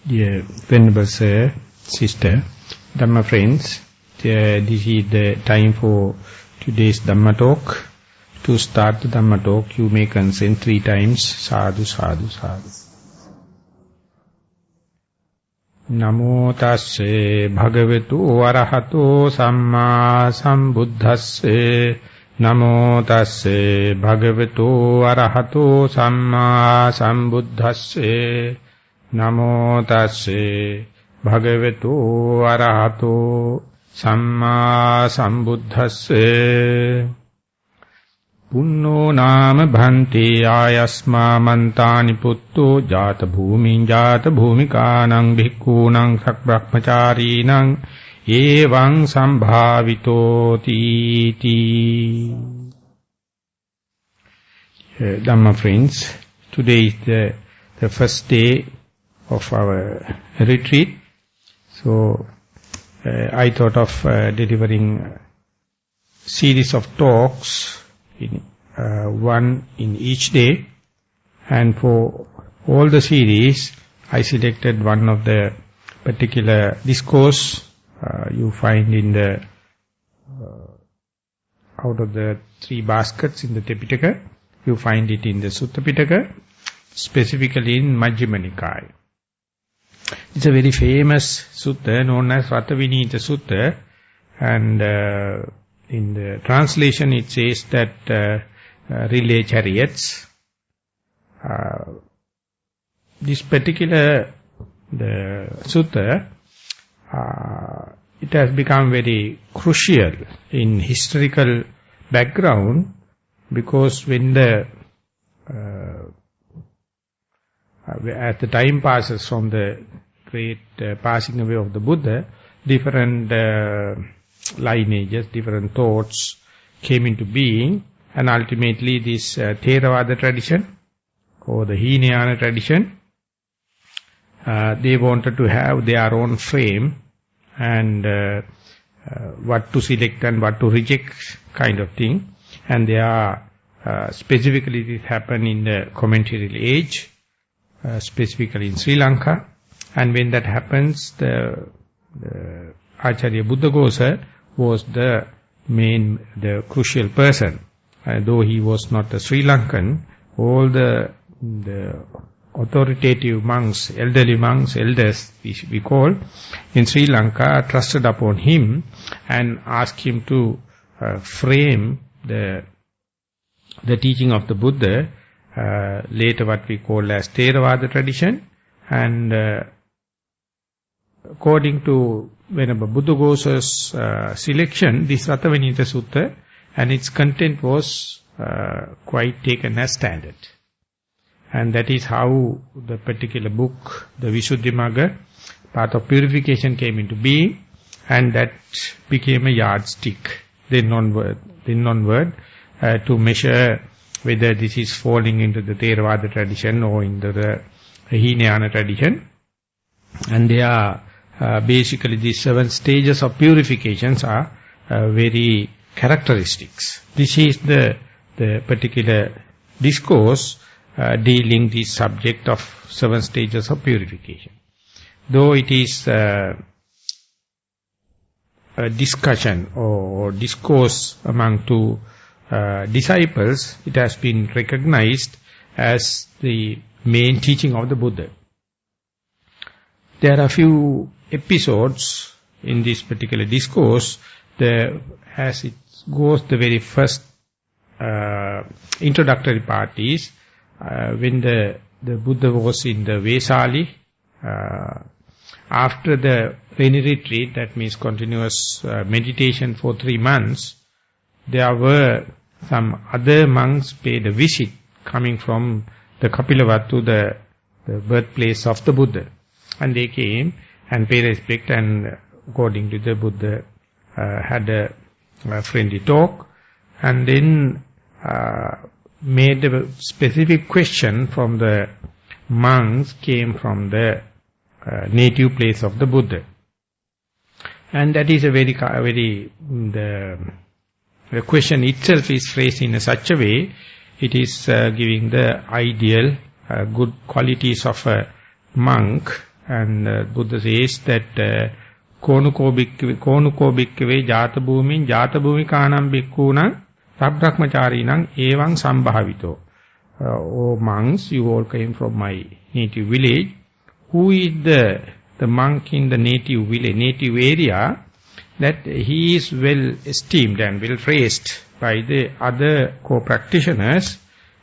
Dear Venerable Sir, Sister, Dhamma friends, this is the time for today's Dhamma talk. To start the Dhamma talk, you may consent 3 times, sadhu, sadhu, sadhu. Namo tasse bhagavatu arahato samma sambuddhasse. Namo tasse bhagavatu arahato samma sambuddhasse. Namo tasse bhagavatu arahato samma sambuddhasse. Punno nama bhanti ayasma mantani putto jata bhumikanang bhikkūnang sakbrahmacharinang evang sambhavito titi. Dhamma friends, today is the first day of our retreat. So I thought of delivering a series of talks, one in each day, and for all the series I selected one of the particular discourse you find in the out of the 3 baskets in the Tipitaka. You find it in the Sutta Pitaka, specifically in Majjhima Nikaya. It's a very famous sutta known as Rathavinitha Sutta, and in the translation it says that relay chariots. This particular the sutta, it has become very crucial in historical background, because when as the time passes from the great passing away of the Buddha, different lineages, different thoughts came into being, and ultimately this Theravada tradition or the Hinayana tradition, they wanted to have their own frame and what to select and what to reject kind of thing. And they are specifically this happened in the commentarial age, specifically in Sri Lanka. And when that happens, the Acharya Buddhaghosa was the crucial person. Though he was not a Sri Lankan, all the authoritative monks, elderly monks, elders we call, in Sri Lanka, trusted upon him and asked him to frame the teaching of the Buddha, later what we call as Theravada tradition. And according to Venerable Buddhaghosa's selection, this Rathavinitha Sutta and its content was quite taken as standard. And that is how the particular book, the Visuddhimagga, path of purification, came into being, and that became a yardstick, then onward, to measure whether this is falling into the Theravada tradition or into the Hinayana tradition. And they are basically these 7 stages of purifications are very characteristics. This is the particular discourse dealing the subject of 7 stages of purification. Though it is a discussion or discourse among 2 disciples, it has been recognized as the main teaching of the Buddha. There are a few episodes in this particular discourse. As it goes, the very first introductory part is when the Buddha was in the Vesali, after the rainy retreat, that means continuous meditation for 3 months, there were some other monks paid a visit coming from the Kapilavatthu, the birthplace of the Buddha. And they came and paid respect, and according to the Buddha had a friendly talk, and then made a specific question from the monks came from the native place of the Buddha. And that is a very the question itself is phrased in such a way, it is giving the ideal good qualities of a monk And Buddha says that Konuko bhikkave jata bhumin jata bhumikanam bhikkuna sabbrahmacharinam evang sambhavito. O monks, you all came from my native village. Who is the monk in the native village, native area, that he is well esteemed and well praised by the other co-practitioners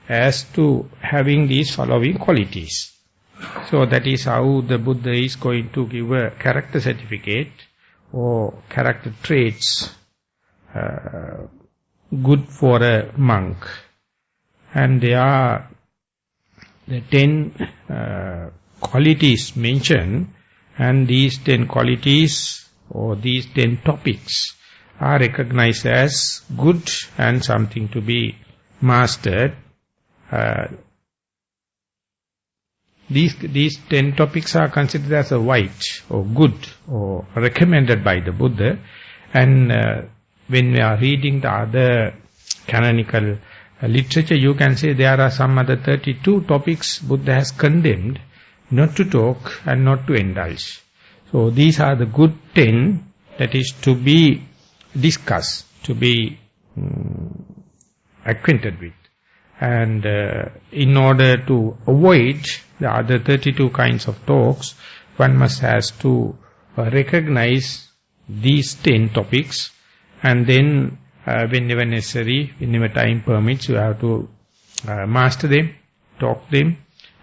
as to having these following qualities. So that is how the Buddha is going to give a character certificate or character traits good for a monk. And there are the 10 qualities mentioned, and these 10 qualities or these 10 topics are recognized as good and something to be mastered. These 10 topics are considered as a white or good or recommended by the Buddha. And when we are reading the other canonical literature, you can say there are some other 32 topics Buddha has condemned not to talk and not to indulge. So these are the good 10 that is to be discussed, to be acquainted with. And in order to avoid the other 32 kinds of talks, one must has to recognize these 10 topics, and then whenever necessary, whenever time permits, you have to master them, talk them,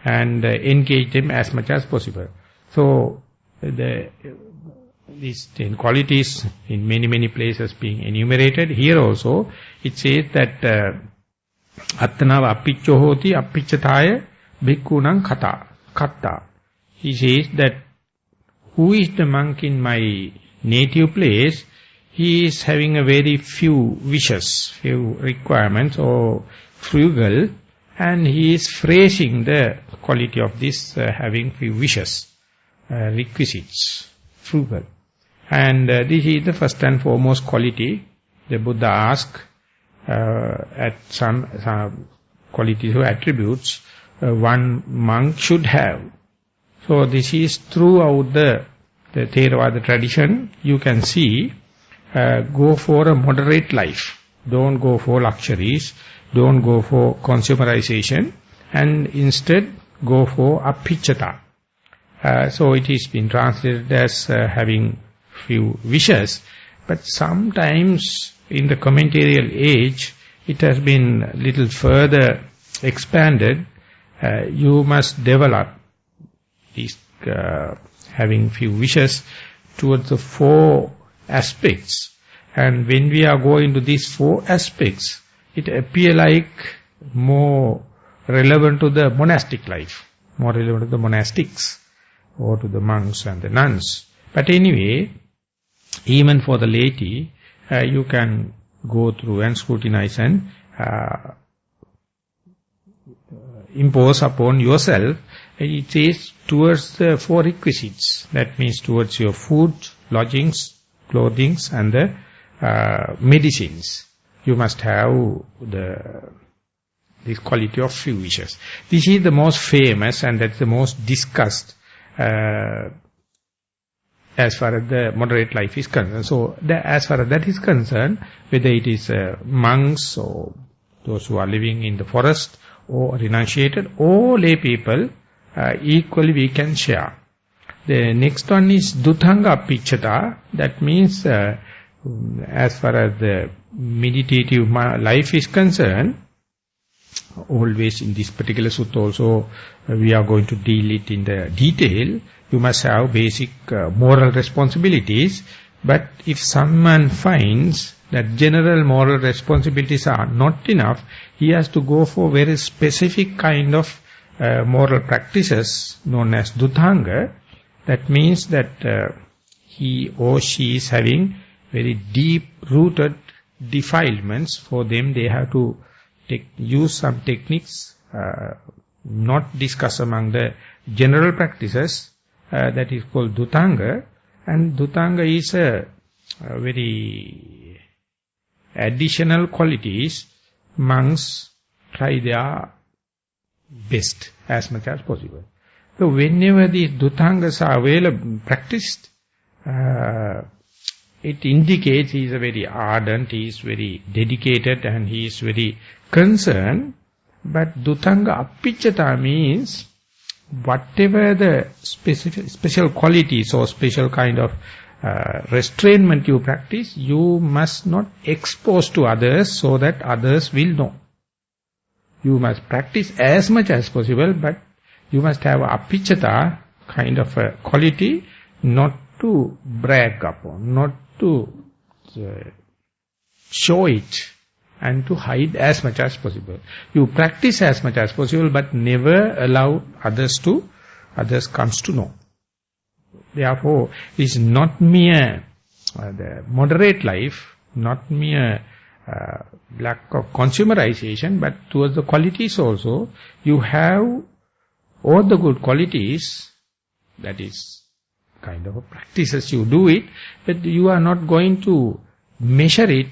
and engage them as much as possible. So these 10 qualities in many places being enumerated. Here also it says that Attanava appiccho hoti appichataya bhikkhunan katta. He says that who is the monk in my native place, he is having a very few wishes, few requirements, or frugal, and he is phrasing the quality of this having few wishes, requisites, frugal. And this is the first and foremost quality the Buddha asked at some qualities or attributes one monk should have. So this is throughout the Theravada tradition. You can see, go for a moderate life. Don't go for luxuries. Don't go for consumerization. And instead go for apicchata. So it is been translated as having few wishes. But sometimes in the commentarial age, it has been a little further expanded. You must develop these having few wishes towards the 4 aspects. And when we are going to these 4 aspects, it appear like more relevant to the monastic life, more relevant to the monastics or to the monks and the nuns. But anyway, even for the laity, you can go through and scrutinize and impose upon yourself. It says towards the 4 requisites. That means towards your food, lodgings, clothings, and the medicines. You must have this quality of few wishes. This is the most famous and that's the most discussed as far as the moderate life is concerned. So as far as that is concerned, whether it is monks or those who are living in the forest or renunciated or lay people, equally we can share. The next one is Dutthanga Pichata. That means as far as the meditative life is concerned, always in this particular sutta also we are going to deal it in the detail. You must have basic moral responsibilities, but if someone finds that general moral responsibilities are not enough, he has to go for very specific kind of moral practices known as Dutthanga. That means that he or she is having very deep-rooted defilements. For them, they have to use some techniques not discussed among the general practices. That is called Dutthanga. And Dutthanga is a very additional qualities. Monks try their best as much as possible. So whenever these dhutangas are available, practiced, it indicates he is a very ardent, he is very dedicated, and he is very concerned. But dhutanga apicchata means whatever the special qualities or special kind of restrainment you practice, you must not expose to others so that others will know. You must practice as much as possible, but you must have apicchata kind of a quality, not to brag upon, not to show it, and to hide as much as possible. You practice as much as possible, but never allow others comes to know. Therefore, it is not mere the moderate life, not mere lack of consumerization, but towards the qualities also, you have all the good qualities, that is kind of a practices you do it, but you are not going to measure it.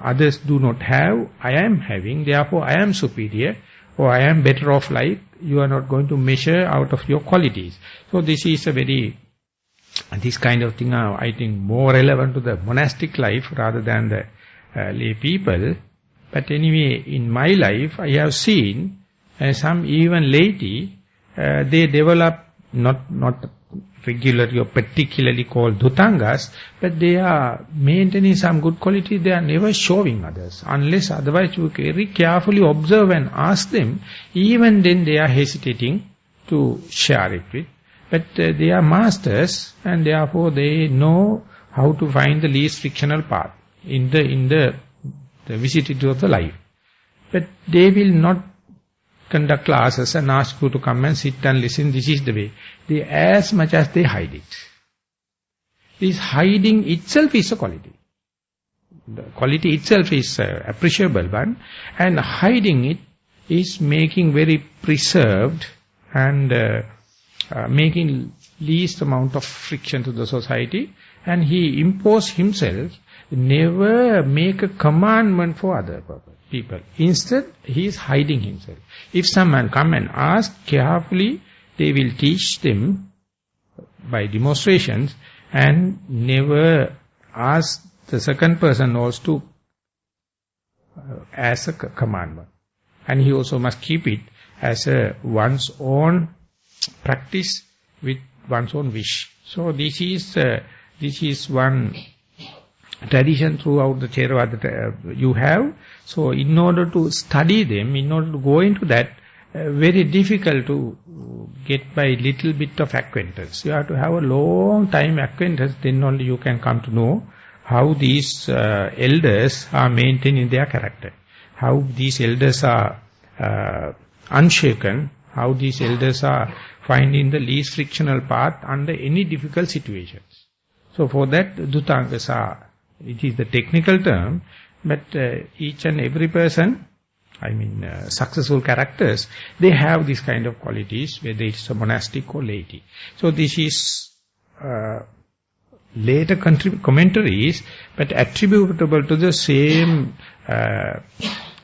Others do not have, I am having, therefore I am superior, or I am better off life. You are not going to measure out of your qualities. So this is a very, this kind of thing are, I think, more relevant to the monastic life rather than the lay people. But anyway, in my life, I have seen some even laity, they develop not regularly or particularly called dhutangas, but they are maintaining some good quality. They are never showing others, unless otherwise you very carefully observe and ask them. Even then they are hesitating to share it with. But they are masters, and therefore they know how to find the least frictional path in the vicissitude of the life. But they will not conduct classes and ask you to come and sit and listen. This is the way. They, as much as they hide it. This hiding itself is a quality. The quality itself is appreciable one, and hiding it is making very preserved and making least amount of friction to the society. And he imposes himself, never make a commandment for other people. Instead, he is hiding himself. If someone come and ask carefully, they will teach them by demonstrations, and never ask the second person also to as a commandment. And he also must keep it as a one's own practice with one's own wish. So this is one tradition throughout the Theravada you have. So in order to study them, in order to go into that, very difficult to get by little bit of acquaintance. You have to have a long time acquaintance, then only you can come to know how these elders are maintaining their character, how these elders are unshaken, how these elders are finding the least frictional path under any difficult situations. So for that, dhutangas are, it is the technical term, but each and every person, successful characters, they have this kind of qualities, whether it's a monastic or laity. So this is later commentaries, but attributable to the same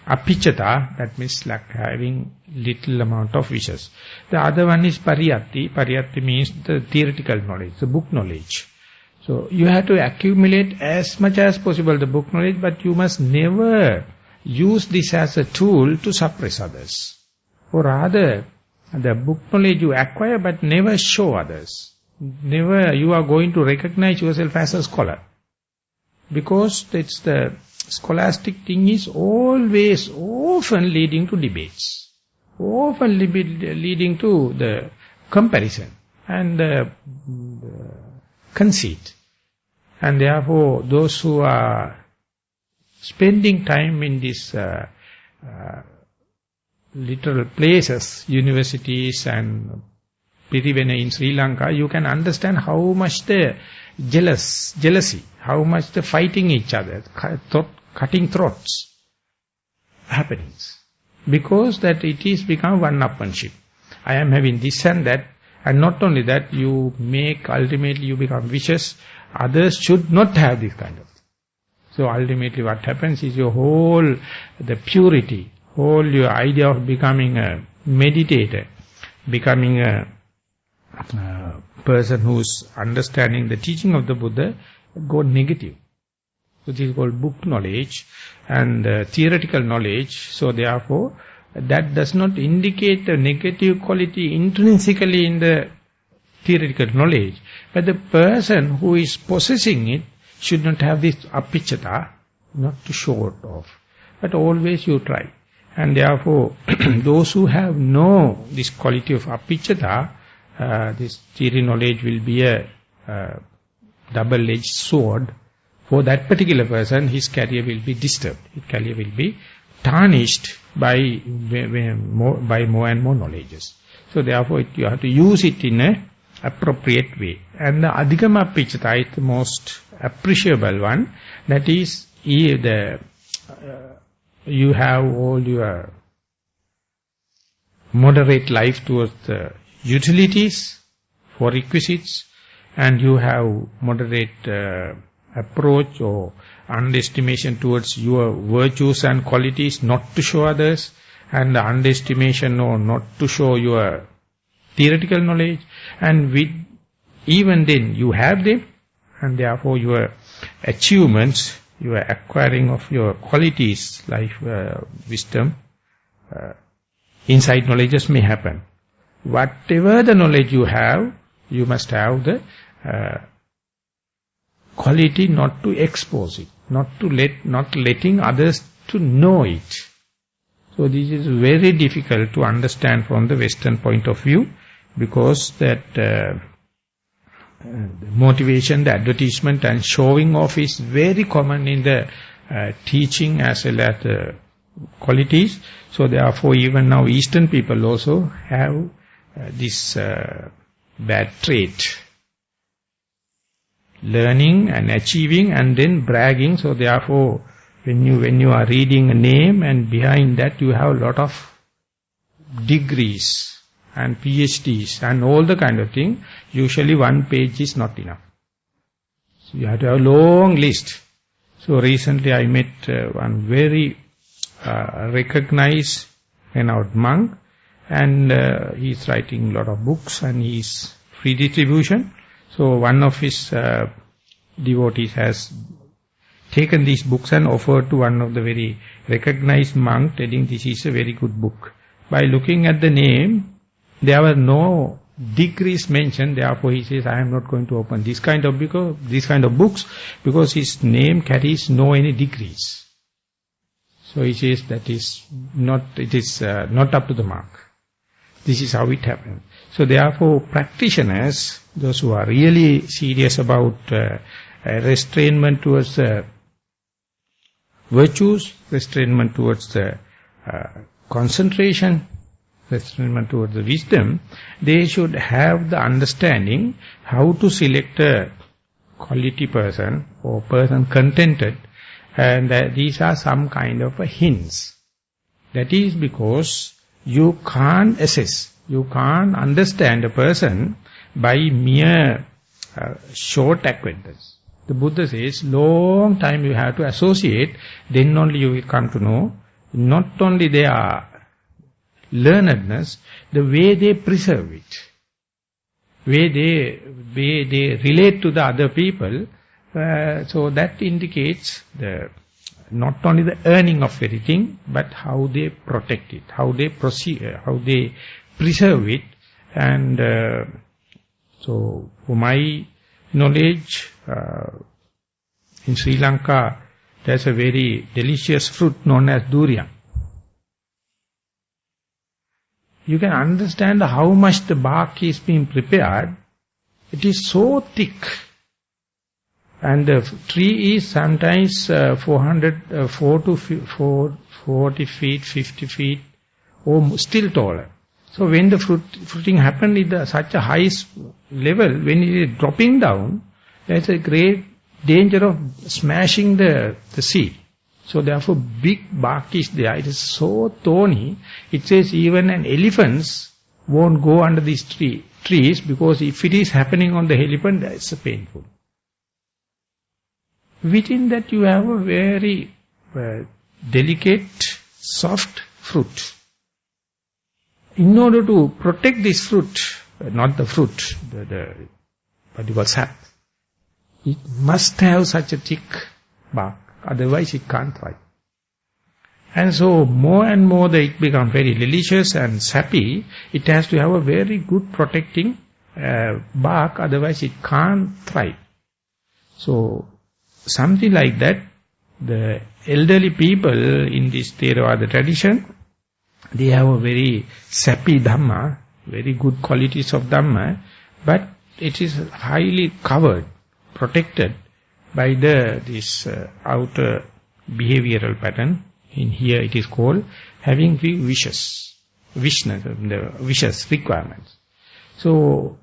apicchata, that means like having little amount of wishes. The other one is pariyatti. Pariyatti means the theoretical knowledge, the book knowledge. So you have to accumulate as much as possible the book knowledge, but you must never use this as a tool to suppress others. Or rather, the book knowledge you acquire but never show others. Never you are going to recognize yourself as a scholar. Because it's the scholastic thing is always, often leading to debates. Often leading to the comparison and the conceit. And therefore, those who are spending time in these literal places, universities and Pirivena in Sri Lanka, you can understand how much the jealousy, how much the fighting each other, cutting throats happenings. Because that it is become one-upmanship. I am having this and that, and not only that, you make, ultimately you become vicious. Others should not have this kind of thing. So ultimately what happens is your whole, the purity, whole your idea of becoming a meditator, becoming a person who's understanding the teaching of the Buddha go negative. So this is called book knowledge and theoretical knowledge. So therefore, that does not indicate a negative quality intrinsically in the theoretical knowledge. But the person who is possessing it should not have this apicchata, not to show it off. But always you try. And therefore, those who have this quality of apicchata, this theory knowledge will be a double-edged sword. For that particular person, his career will be disturbed. His career will be tarnished by more and more knowledges. So therefore, you have to use it in a appropriate way. And the adhikama apicchata is the most appreciable one. That is, you have all your moderate life towards the utilities for requisites, and you have moderate approach or underestimation towards your virtues and qualities not to show others, and the underestimation or not to show your theoretical knowledge, and even then you have them, and therefore your achievements, your acquiring of your qualities like wisdom, insight knowledges may happen. Whatever the knowledge you have, you must have the quality not to expose it, not letting others to know it. So this is very difficult to understand from the Western point of view, because that the motivation, the advertisement and showing off is very common in the teaching as well as the qualities. So therefore even now Eastern people also have this bad trait. Learning and achieving and then bragging. So therefore when you are reading a name and behind that you have a lot of degrees and PhDs and all the kind of thing, usually one page is not enough. So you have to have a long list. So recently I met one very recognized renowned monk, and he's writing a lot of books and he's free distribution. So one of his devotees has taken these books and offered to one of the very recognized monk, telling this is a very good book. By looking at the name, there were no degrees mentioned. Therefore he says, I am not going to open this kind of books because his name carries no any degrees. So he says that it is not up to the mark. This is how it happened. So therefore practitioners, those who are really serious about restrainment towards the virtues, restrainment towards the concentration, restrainment towards the wisdom, they should have the understanding how to select a quality person or person contented, and these are some kind of hints. That is because you can't assess, you can't understand a person by mere short acquaintance. The Buddha says, long time you have to associate, then only you will come to know not only their learnedness, the way they preserve it, way they relate to the other people. So that indicates not only the earning of everything, but how they protect it, how they proceed, how they preserve it. And so for my knowledge, in Sri Lanka, there's a very delicious fruit known as durian. You can understand how much the bark is being prepared. It is so thick. And the tree is sometimes 40 feet, 50 feet, or still taller. So when the fruiting happens at such a high level, when it is dropping down, there is a great danger of smashing the seed. So therefore big bark is there. It is so thorny. It says even an elephant won't go under these trees, because if it is happening on the elephant, that's painful. Within that you have a very delicate, soft fruit. In order to protect this fruit, not the fruit, the what you call sap. It must have such a thick bark, otherwise it can't thrive. And so more and more it becomes very delicious and sappy, it has to have a very good protecting bark, otherwise it can't thrive. So something like that, the elderly people in this Theravada tradition, they have a very sappy Dhamma, very good qualities of Dhamma, but it is highly covered, protected by this outer behavioral pattern. In here it is called having few wishes, the wishes, requirements. So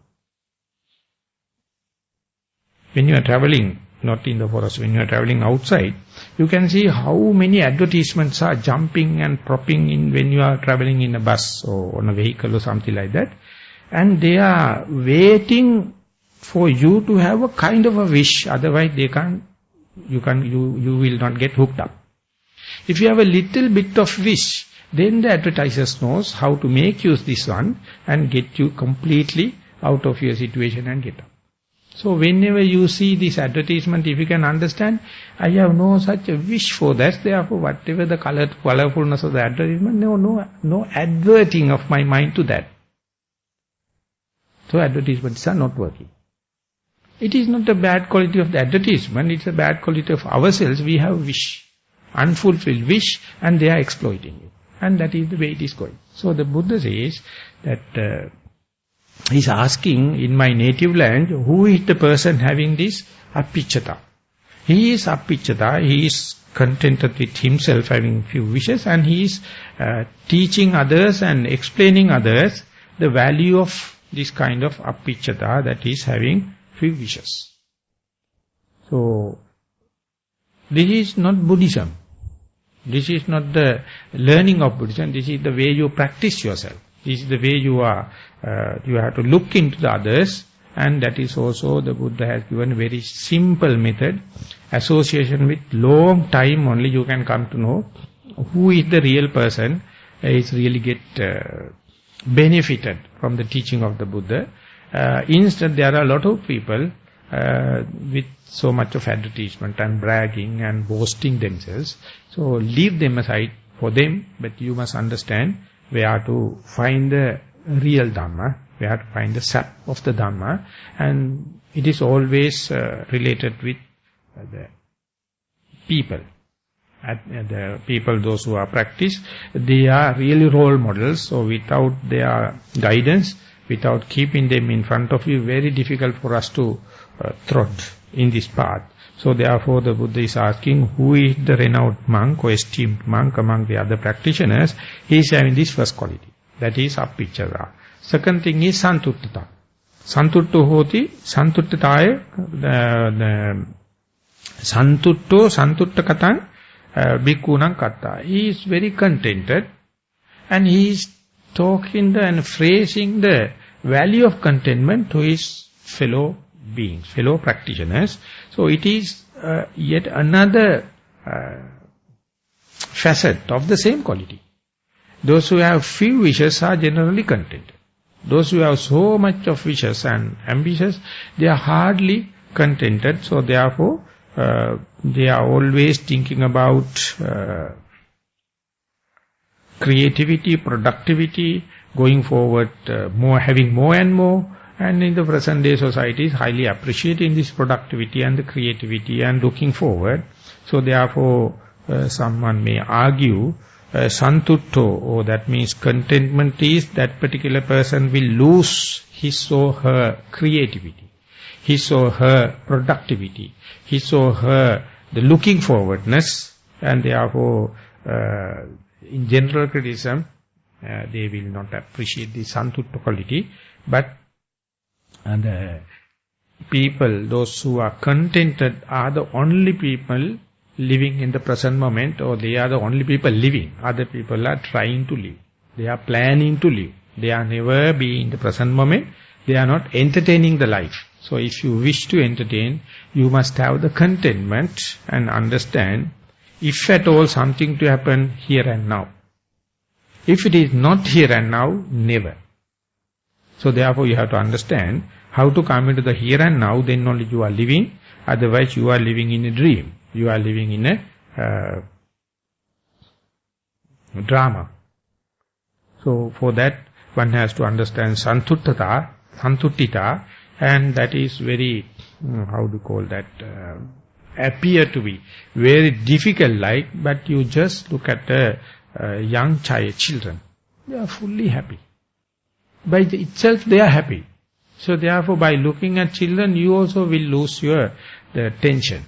when you are traveling, not in the forest, when you are traveling outside, you can see how many advertisements are jumping and propping in when you are traveling in a bus or on a vehicle or something like that. And they are waiting for you to have a kind of a wish, otherwise you will not get hooked up. If you have a little bit of wish, then the advertisers knows how to make use this one and get you completely out of your situation and get up. So whenever you see this advertisement, if you can understand, I have no such a wish for that, therefore whatever the colorfulness of the advertisement, no adverting of my mind to that. So advertisements are not working. It is not a bad quality of the advertisement, it's a bad quality of ourselves. We have wish, unfulfilled wish, and they are exploiting it. And that is the way it is going. So the Buddha says that he's asking, in my native land, who is the person having this appiccata? He is appiccata, he is contented with himself having few wishes, and he is teaching others and explaining others the value of this kind of appiccata, that is having few wishes. So this is not Buddhism. This is not the learning of Buddhism. This is the way you practice yourself. This is the way you are. You have to look into the others, and that is also the Buddha has given a very simple method. Association with long time only you can come to know who is the real person is really get benefited from the teaching of the Buddha. Instead, there are a lot of people with so much of advertisement and bragging and boasting themselves. So leave them aside for them, but you must understand where to find the real Dhamma, where to find the sap of the Dhamma, and it is always related with the people. The people, those who are practiced, they are really role models, so without their guidance, without keeping them in front of you, very difficult for us to trod in this path. So therefore the Buddha is asking, who is the renowned monk or esteemed monk among the other practitioners? He is having this first quality, that is appiccata. Second thing is santuttata. Santutto hoti, santuttataye, santutto, santuttakatan, bhikkhunan katta. He is very contented, and he is talking and phrasing the value of contentment to his fellow beings, fellow practitioners. So it is yet another facet of the same quality. Those who have few wishes are generally contented. Those who have so much of wishes and ambitious, they are hardly contented. So therefore, they are always thinking about creativity, productivity, going forward, having more and more. And in the present day society is highly appreciating this productivity and the creativity and looking forward. So therefore, someone may argue, santutto, or that means contentment is that particular person will lose his or her creativity, his or her productivity, his or her the looking forwardness, and therefore in general criticism they will not appreciate the santutto quality, but the people, those who are contented, are the only people living in the present moment, or they are the only people living. Other people are trying to live. They are planning to live. They are never be in the present moment. They are not entertaining the life. So if you wish to entertain, you must have the contentment and understand, if at all something to happen here and now. If it is not here and now, never. So therefore you have to understand how to come into the here and now, then only you are living. Otherwise you are living in a dream. You are living in a drama. So for that one has to understand santuttita, and that is very, how do you call that, appear to be very difficult but you just look at the young children. They are fully happy. By itself they are happy. So therefore by looking at children you also will lose the tension,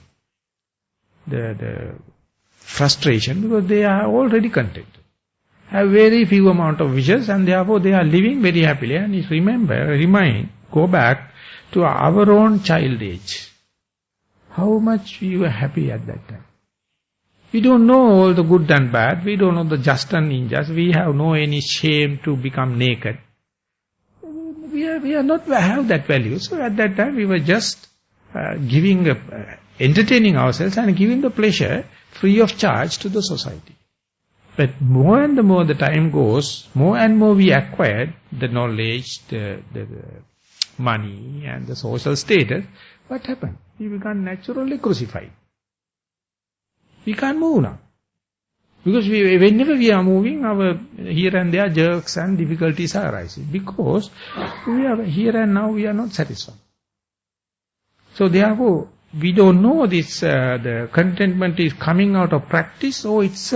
the frustration, because they are already content. Have very few amount of wishes, and therefore they are living very happily. And go back to our own child age. How much we were happy at that time. We don't know all the good and bad. We don't know the just and unjust. We have no any shame to become naked. We are not have that value. So at that time we were just entertaining ourselves and giving the pleasure free of charge to the society. But more and more the time goes, more and more we acquired the knowledge, the money and the social status. What happened? We become naturally crucified. We can't move now. Because whenever we are moving, our here and there jerks and difficulties are arising. Because we are here and now we are not satisfied. So therefore, we don't know this, the contentment is coming out of practice, or it's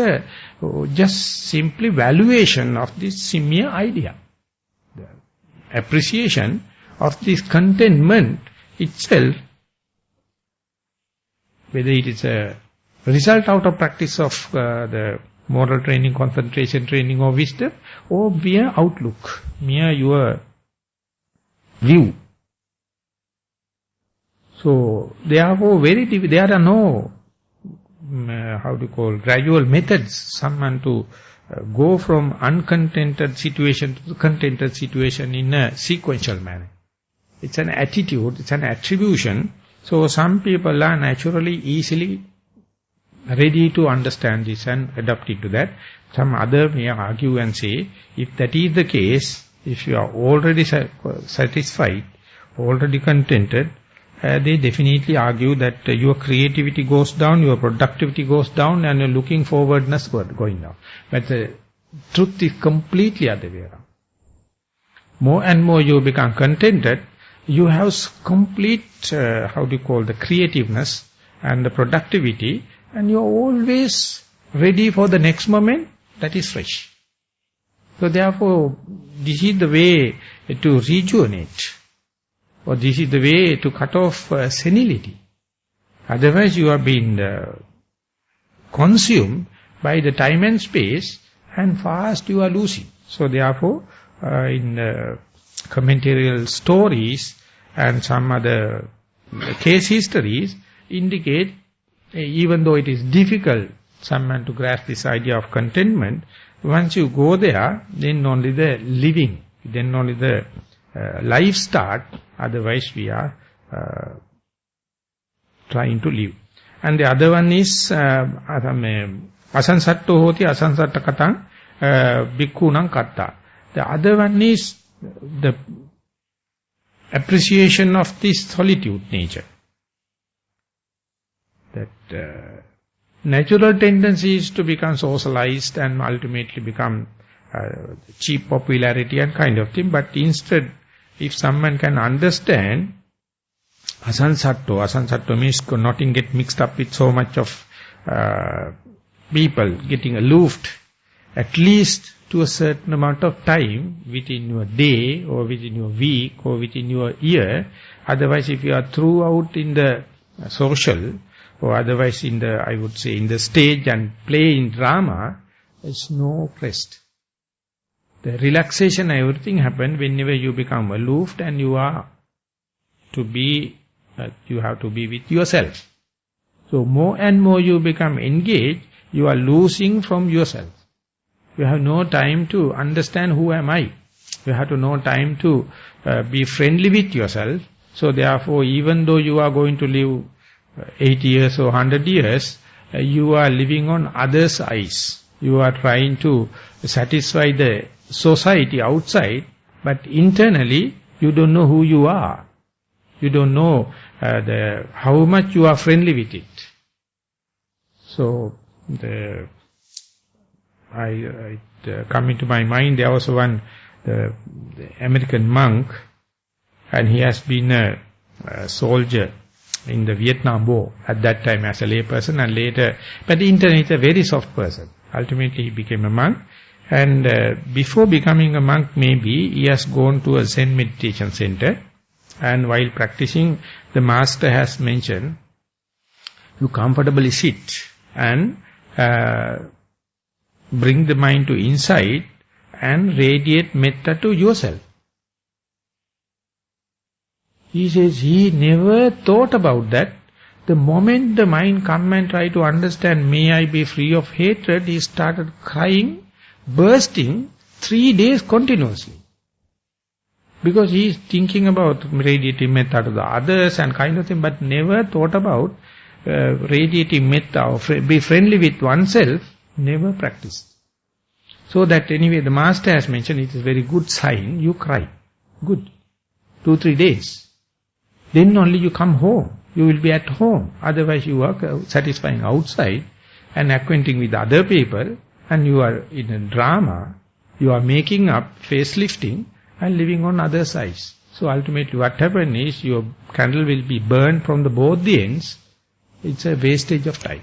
just simply valuation of this mere idea. The appreciation of this contentment itself, whether it is a result out of practice of the moral training, concentration training or wisdom, or mere outlook, mere your view. So, therefore, there are no, gradual methods, someone to go from uncontented situation to the contented situation in a sequential manner. It's an attitude, it's an attribution. So, some people are naturally, easily ready to understand this and adapt into that. Some other may argue and say, if that is the case, if you are already satisfied, already contented, they definitely argue that your creativity goes down, your productivity goes down, and your looking forwardness going down. But the truth is completely other way around. More and more you become contented, you have complete, the creativeness and the productivity, and you are always ready for the next moment that is fresh. So therefore, this is the way to rejuvenate. Or this is the way to cut off senility. Otherwise you are being consumed by the time and space, and fast you are losing. So therefore, in commentarial stories and some other case histories indicate, even though it is difficult someone to grasp this idea of contentment, once you go there, then only the living, then only the life start. Otherwise we are trying to live. And the other one is asansatto hoti asansatta katang bhikkhunaṁ katta. The other one is the appreciation of this solitude nature. That natural tendency is to become socialized and ultimately become cheap popularity and kind of thing. But instead, if someone can understand asansatto means not get mixed up with so much of people, getting aloof, at least to a certain amount of time within your day or within your week or within your year. Otherwise, if you are throughout in the social or otherwise in the, I would say, in the stage and play in drama, there's no rest. The relaxation, everything happens whenever you become aloof and you are to be, you have to be with yourself. So more and more you become engaged, you are losing from yourself. You have no time to understand who am I. You have to no time to be friendly with yourself. So therefore, even though you are going to live 80 years or 100 years, you are living on others' eyes. You are trying to satisfy the society outside, But internally, you don't know who you are. You don't know how much you are friendly with it. So, come into my mind, there was one the American monk, and he has been a soldier in the Vietnam War at that time as a lay person, and later, but internally he's a very soft person. Ultimately he became a monk, and before becoming a monk maybe he has gone to a Zen meditation center, and while practicing the master has mentioned, you comfortably sit and bring the mind to inside and radiate metta to yourself. He says he never thought about that. The moment the mind come and try to understand, may I be free of hatred, he started crying, bursting 3 days continuously. Because he is thinking about radiating metta to the others and kind of thing, but never thought about radiating metta or be friendly with oneself, never practiced. So that anyway, the master has mentioned, it is a very good sign, you cry. Good. 2-3 days. Then only you come home. You will be at home. Otherwise you are satisfying outside and acquainting with other people, and you are in a drama, you are making up, facelifting and living on other sides. So ultimately what happens is your candle will be burned from both the ends. It's a wastage of time.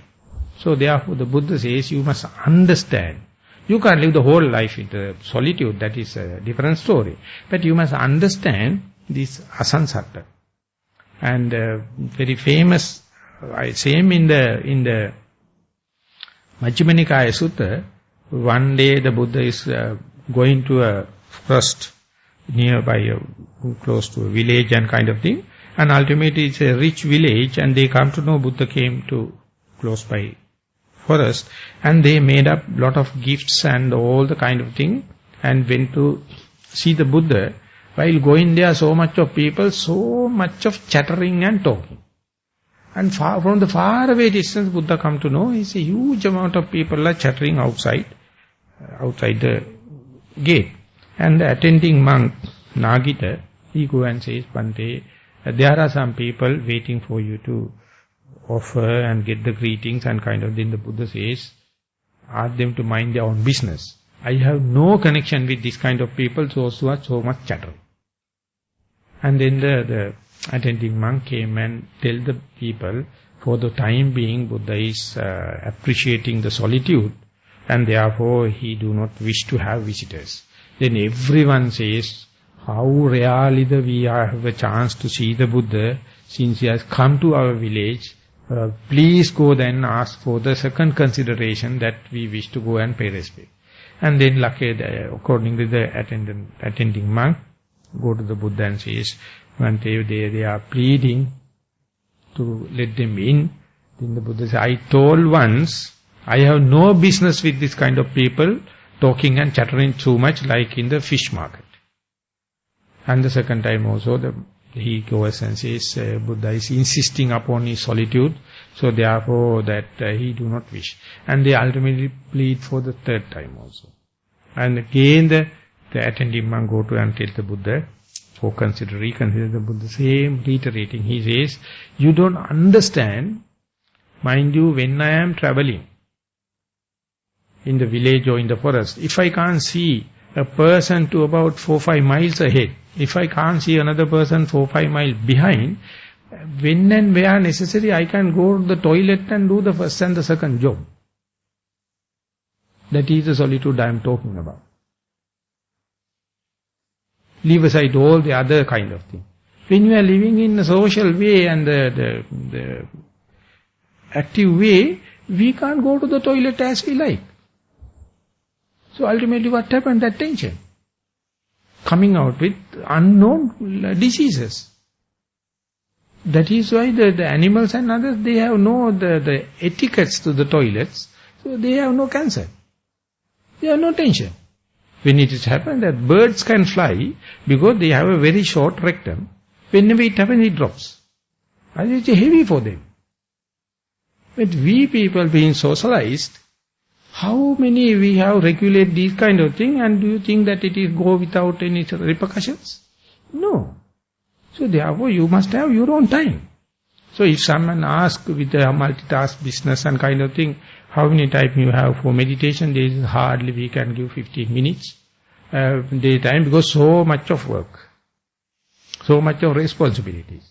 So therefore the Buddha says you must understand. You can't live the whole life in the solitude, that is a different story. But you must understand this asansata. And very famous, same in the Majjhima Nikaya Sutta, one day the Buddha is going to a forest nearby, close to a village and kind of thing, and ultimately it's a rich village, and they come to know Buddha came to close by forest, and they made up lot of gifts and all the kind of thing, and went to see the Buddha. While going there, so much of people, so much of chattering and talking. And from the far away distance, Buddha come to know, it's a huge amount of people are chattering outside the gate. And the attending monk, Nagita, he go and says, Bhante, there are some people waiting for you to offer and get the greetings and kind of. Then the Buddha says, ask them to mind their own business. I have no connection with this kind of people, so much chattering. And then the attending monk came and tell the people, for the time being, Buddha is appreciating the solitude, and therefore he do not wish to have visitors. Then everyone says, how rarely we have a chance to see the Buddha, since he has come to our village. Please go then ask for the second consideration that we wish to go and pay respect. And then according to the attending monk, go to the Buddha and says, Bhante, they are pleading to let them in. Then the Buddha says, I told once, I have no business with this kind of people talking and chattering too much like in the fish market. And the second time also, he goes and says, Buddha is insisting upon his solitude, so therefore that he do not wish. And they ultimately plead for the third time also. And again the attending monk go to and tell the Buddha, reconsider the Buddha, same reiterating. He says, you don't understand, mind you, when I am traveling in the village or in the forest, if I can't see a person to about 4-5 miles ahead, if I can't see another person 4-5 miles behind, when and where necessary, I can go to the toilet and do the first and the second job. That is the solitude I am talking about. Leave aside all the other kind of thing. When you are living in a social way and the active way, we can't go to the toilet as we like. So ultimately what happened? That tension. Coming out with unknown diseases. That is why the animals and others, they have no the etiquettes to the toilets, so they have no cancer. They have no tension. When it is happened that birds can fly because they have a very short rectum, whenever it happens it drops. And it's heavy for them. But we people being socialized, How many we have regulate these kind of thing, and do you think that it is go without any repercussions? No. So therefore you must have your own time. So if someone asks with a multitask business and kind of thing, how many time you have for meditation, there is hardly we can give 15 minutes daytime, because so much of work, so much of responsibilities.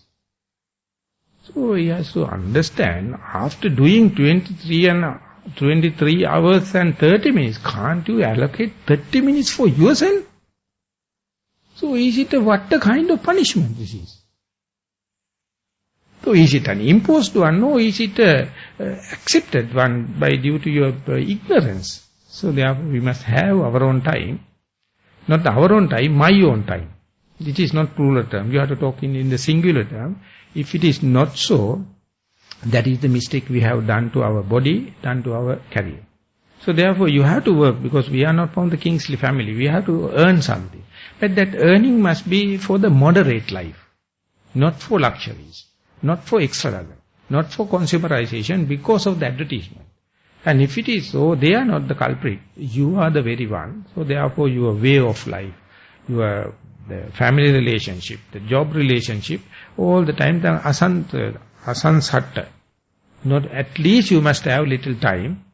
So he has to understand, after doing 23 hours and 30 minutes, can't you allocate 30 minutes for yourself? So is it what a kind of punishment this is? So is it an imposed one, or is it accepted one by due to your ignorance? So therefore we must have our own time. Not our own time, my own time. It is not plural term. You have to talk in the singular term. If it is not so, that is the mistake we have done to our body, done to our career. So therefore you have to work, because we are not from the Kingsley family. We have to earn something. But that earning must be for the moderate life. Not for luxuries. Not for extravagance. Not for consumerization because of the advertisement. And if it is so, they are not the culprit. You are the very one. So therefore your way of life, your the family relationship, the job relationship, all the time, the asansatta. Not at least you must have little time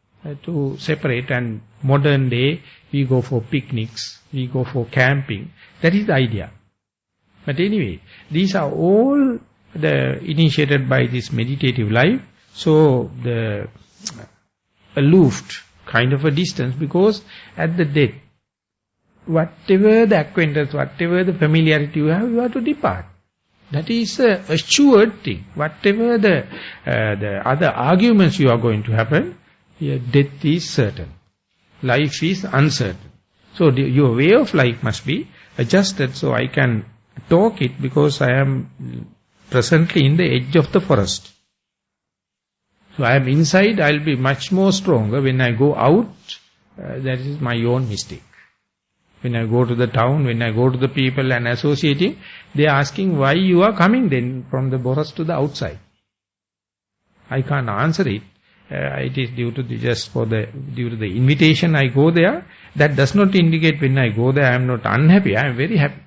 to separate. And modern day, we go for picnics, we go for camping. That is the idea. But anyway, these are all initiated by this meditative life. So the aloof kind of a distance, because at the death, whatever the acquaintance, whatever the familiarity you have to depart. That is a assured thing. Whatever the other arguments you are going to happen, your death is certain. Life is uncertain. So your way of life must be adjusted. So I can talk it because I am presently in the edge of the forest. So I am inside, I will be much more stronger. When I go out, that is my own mistake. When I go to the town, when I go to the people and associating, they are asking why you are coming then from the forest to the outside. I can't answer it. It is due to the invitation I go there. That does not indicate when I go there I am not unhappy. I am very happy.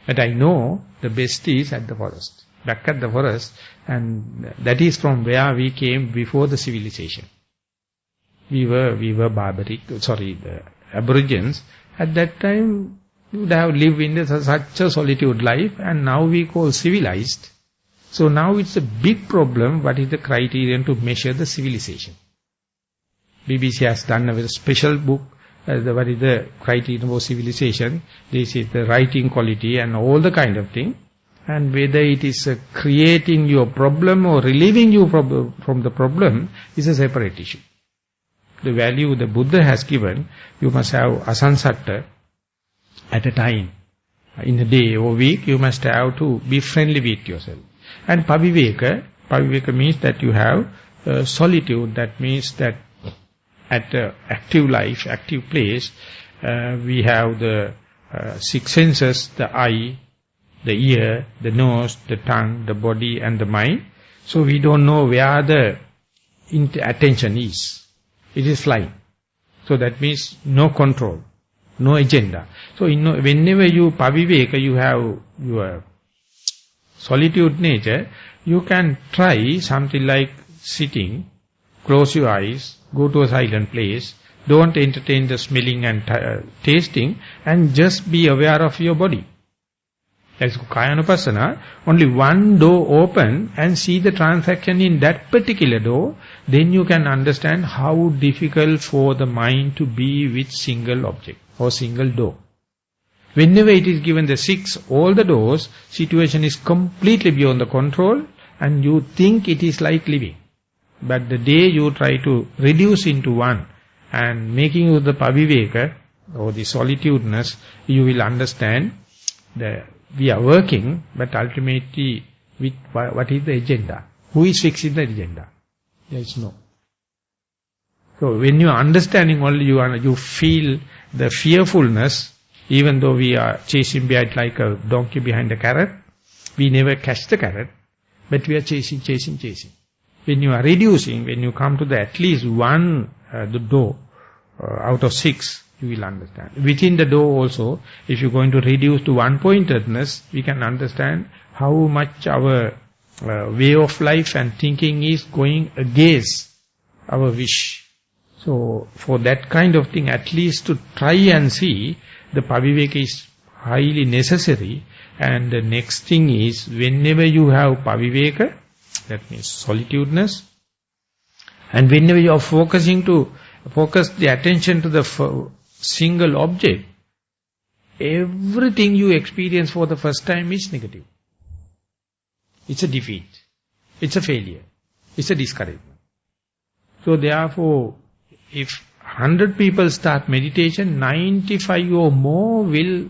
But I know the best is at the forest, back at the forest, and that is from where we came before the civilization. We were barbaric, the Aborigines. At that time, we would have lived in such a solitude life, and now we call civilized. So now it's a big problem, what is the criterion to measure the civilization. BBC has done a very special book, what is the criterion for civilization. This is the writing quality and all the kind of thing. And whether it is creating your problem or relieving you from the problem is a separate issue. The value the Buddha has given, you must have asansatta at a time. In a day or week, you must have to be friendly with yourself. And paviveka means that you have solitude. That means that at active life, active place, we have the six senses, the eye, the ear, the nose, the tongue, the body and the mind. So we don't know where the attention is. It is flying. So that means no control, no agenda. So whenever you paviveka, you have your solitude nature, you can try something like sitting, close your eyes, go to a silent place, don't entertain the smelling and tasting, and just be aware of your body. That's Kayanupassana. Only one door open and see the transaction in that particular door, then you can understand how difficult for the mind to be with single object or single door. Whenever it is given the six, all the doors, situation is completely beyond the control and you think it is like living. But the day you try to reduce into one and making you the paviveka or the solitudeness, you will understand that we are working, but ultimately with what is the agenda? Who is fixing the agenda? There is no. So when you are understanding only, you feel the fearfulness, even though we are chasing behind like a donkey behind a carrot. We never catch the carrot, but we are chasing. When you are reducing, when you come to the at least one the door, out of 6, you will understand. Within the door also, if you're going to reduce to one-pointedness, we can understand how much our way of life and thinking is going against our wish. So, for that kind of thing, at least to try and see, the paviveka is highly necessary. And the next thing is, whenever you have paviveka, that means solitudeness, and whenever you are focus the attention to the single object, everything you experience for the first time is negative. It's a defeat. It's a failure. It's a discouragement. So therefore, if 100 people start meditation, 95 or more will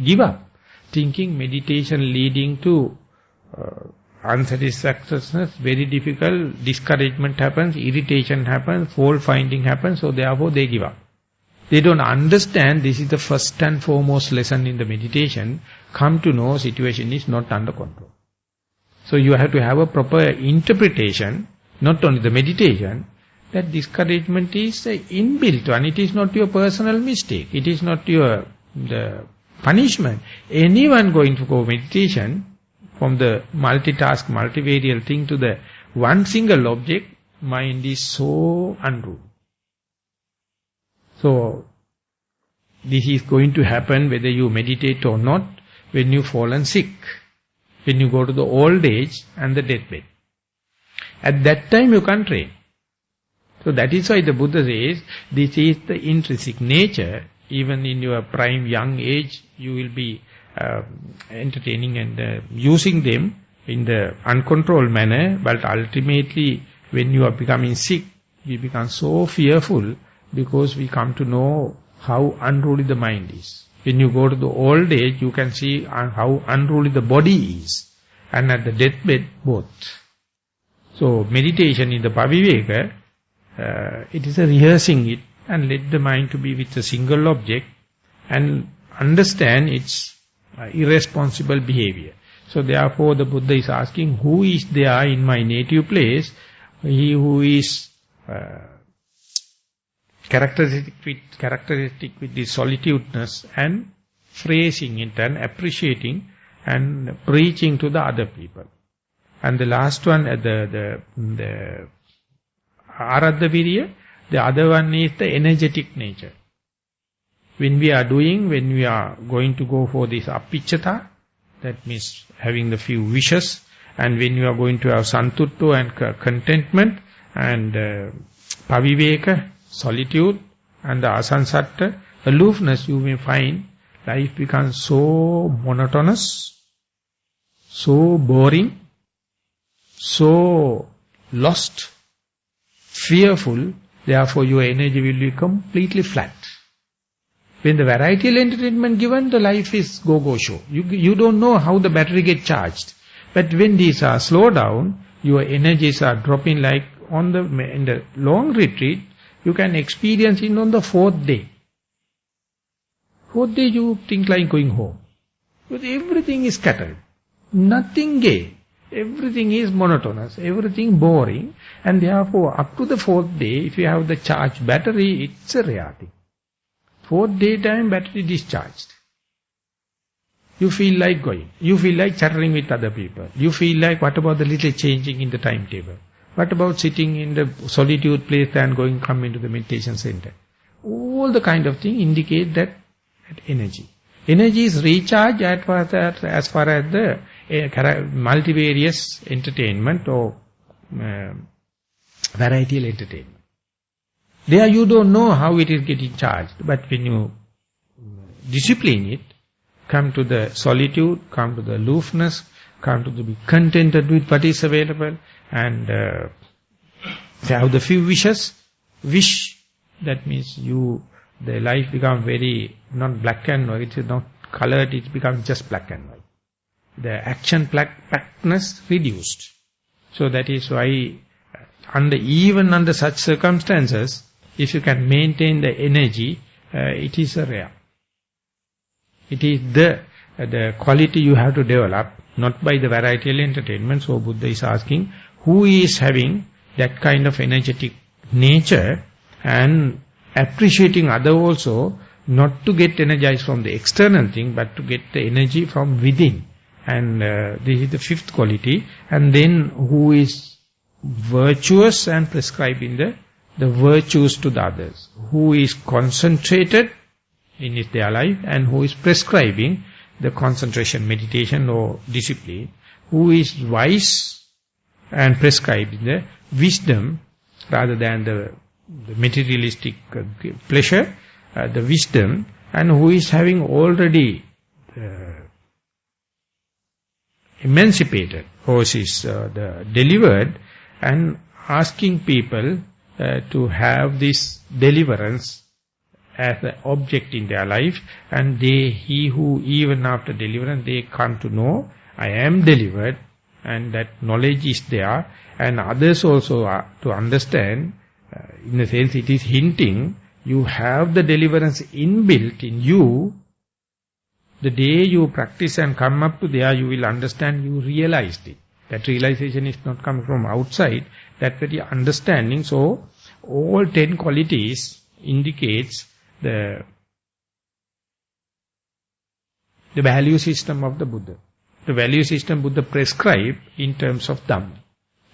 give up, thinking meditation leading to unsatisfactoriness, very difficult, discouragement happens, irritation happens, fault finding happens, so therefore they give up. They don't understand this is the first and foremost lesson in the meditation. Come to know situation is not under control. So you have to have a proper interpretation, not only the meditation, that discouragement is an inbuilt one. It is not your personal mistake. It is not the punishment. Anyone going to go meditation, from the multitask, multivariate thing to the one single object, mind is so unruly. So, this is going to happen whether you meditate or not, when you fallen sick, when you go to the old age and the deathbed. At that time you can't train. So that is why the Buddha says, this is the intrinsic nature. Even in your prime young age, you will be entertaining and using them in the uncontrolled manner, but ultimately when you are becoming sick, we become so fearful because we come to know how unruly the mind is. When you go to the old age, you can see how unruly the body is, and at the deathbed, both. So meditation in the paviveka, it is a rehearsing it and let the mind to be with a single object and understand its irresponsible behavior. So therefore the Buddha is asking, who is there in my native place? He who is characteristic with the solitudeness and phrasing it and appreciating and preaching to the other people. And the last one, the Aradha Virya, the other one is the energetic nature. When we are going to go for this apicchata, that means having the few wishes, and when you are going to have santutto and contentment, and paviveka, solitude, and the asansatta, aloofness, you may find life becomes so monotonous, so boring, so lost, fearful, therefore your energy will be completely flat. When the varietal entertainment given, the life is go-go show. You don't know how the battery gets charged. But when these are slow down, your energies are dropping like in the long retreat, you can experience it on the 4th day. 4th day you think like going home. Because everything is scattered. Nothing gay. Everything is monotonous. Everything boring. And therefore up to the 4th day, if you have the charged battery, it's a rare thing. 4th day time battery discharged. You feel like going. You feel like chattering with other people. You feel like, what about the little changing in the timetable? What about sitting in the solitude place and come into the meditation center? All the kind of thing indicate that energy. Energy is recharged as far as the multivarious entertainment or varietal entertainment. There you don't know how it is getting charged, but when you discipline it, come to the solitude, come to the aloofness, come to be contented with what is available, and have the few wishes. Wish, that means the life becomes very, not black and white, it is not colored, it becomes just black and white. The action packness reduced. So that is why, even under such circumstances, if you can maintain the energy, it is a rare. It is the quality you have to develop, not by the varietal entertainment. So Buddha is asking, who is having that kind of energetic nature, and appreciating other also, not to get energized from the external thing, but to get the energy from within. And this is the fifth quality. And then who is virtuous and prescribing the virtues to the others. Who is concentrated in their life and who is prescribing the concentration, meditation or discipline. Who is wise and prescribing the wisdom rather than the materialistic pleasure, the wisdom, and who is having already emancipated, or is delivered, and asking people to have this deliverance as an object in their life, and he who even after deliverance they come to know, I am delivered, and that knowledge is there, and others also are to understand, in a sense it is hinting, you have the deliverance inbuilt in you. The day you practice and come up to there, you will understand you realized it. That realization is not coming from outside, that very understanding. So, all 10 qualities indicates the value system of the Buddha. The value system Buddha prescribed in terms of Dhamma.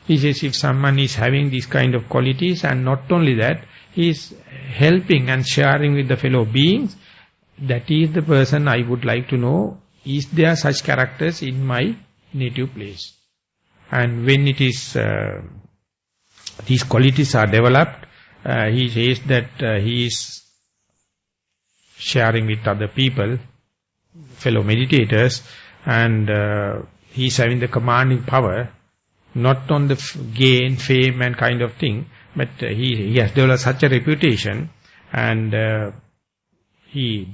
He says if someone is having these kind of qualities, and not only that, he is helping and sharing with the fellow beings, that is the person I would like to know, is there such characters in my native place? And when it is, these qualities are developed, he says that he is sharing with other people, fellow meditators, and he is having the commanding power, not on the gain, fame and kind of thing, but he has developed such a reputation, and he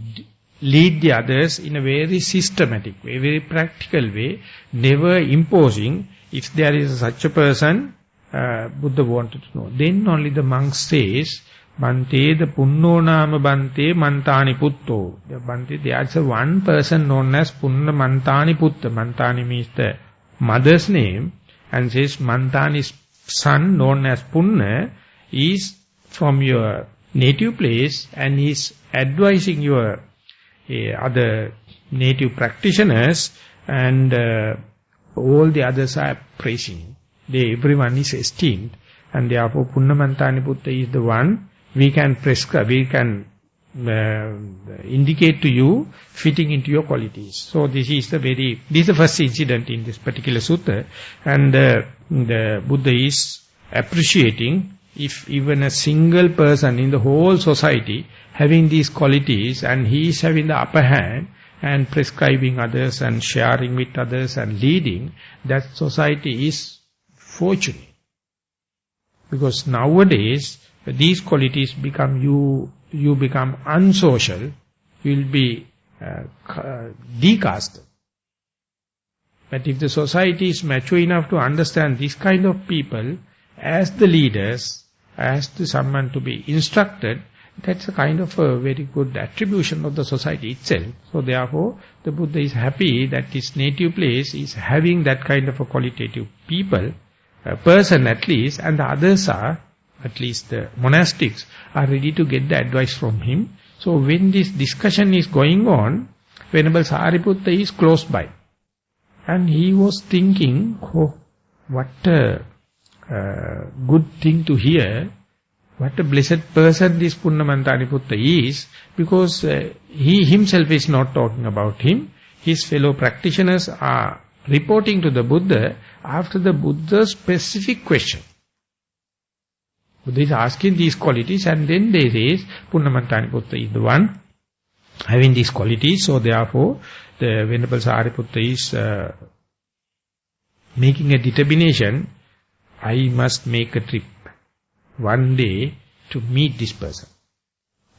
lead the others in a very systematic way, very practical way, never imposing. If there is such a person, Buddha wanted to know. Then only the monk says, Bante the Punno Nama Bante Mantani Putto. The Bante, there is one person known as Punna Mantani Putta. Mantani means the mother's name, and says Mantani's son known as Punna is from your native place and is advising your other native practitioners, and all the others are praising. Everyone is esteemed, and therefore Punnamantani Putta is the one we can prescribe, we can indicate to you fitting into your qualities. So this is the first incident in this particular sutta, and the Buddha is appreciating if even a single person in the whole society having these qualities, and he is having the upper hand and prescribing others and sharing with others and leading, that society is fortunate. Because nowadays, these qualities become you become unsocial, you will be decasted. But if the society is mature enough to understand this kind of people as the leaders, as to someone to be instructed, that's a kind of a very good attribution of the society itself. So therefore, the Buddha is happy that his native place is having that kind of a qualitative people, a person at least, and the others are, at least the monastics, are ready to get the advice from him. So when this discussion is going on, Venerable Sariputta is close by. And he was thinking, oh, what a good thing to hear, what a blessed person this Punnamantani Putta is, because he himself is not talking about him. His fellow practitioners are reporting to the Buddha after the Buddha's specific question. Buddha is asking these qualities, and then they say, Punnamantani Putta is the one having these qualities. So therefore, the Venerable Sariputta is making a determination, I must make a trip one day to meet this person.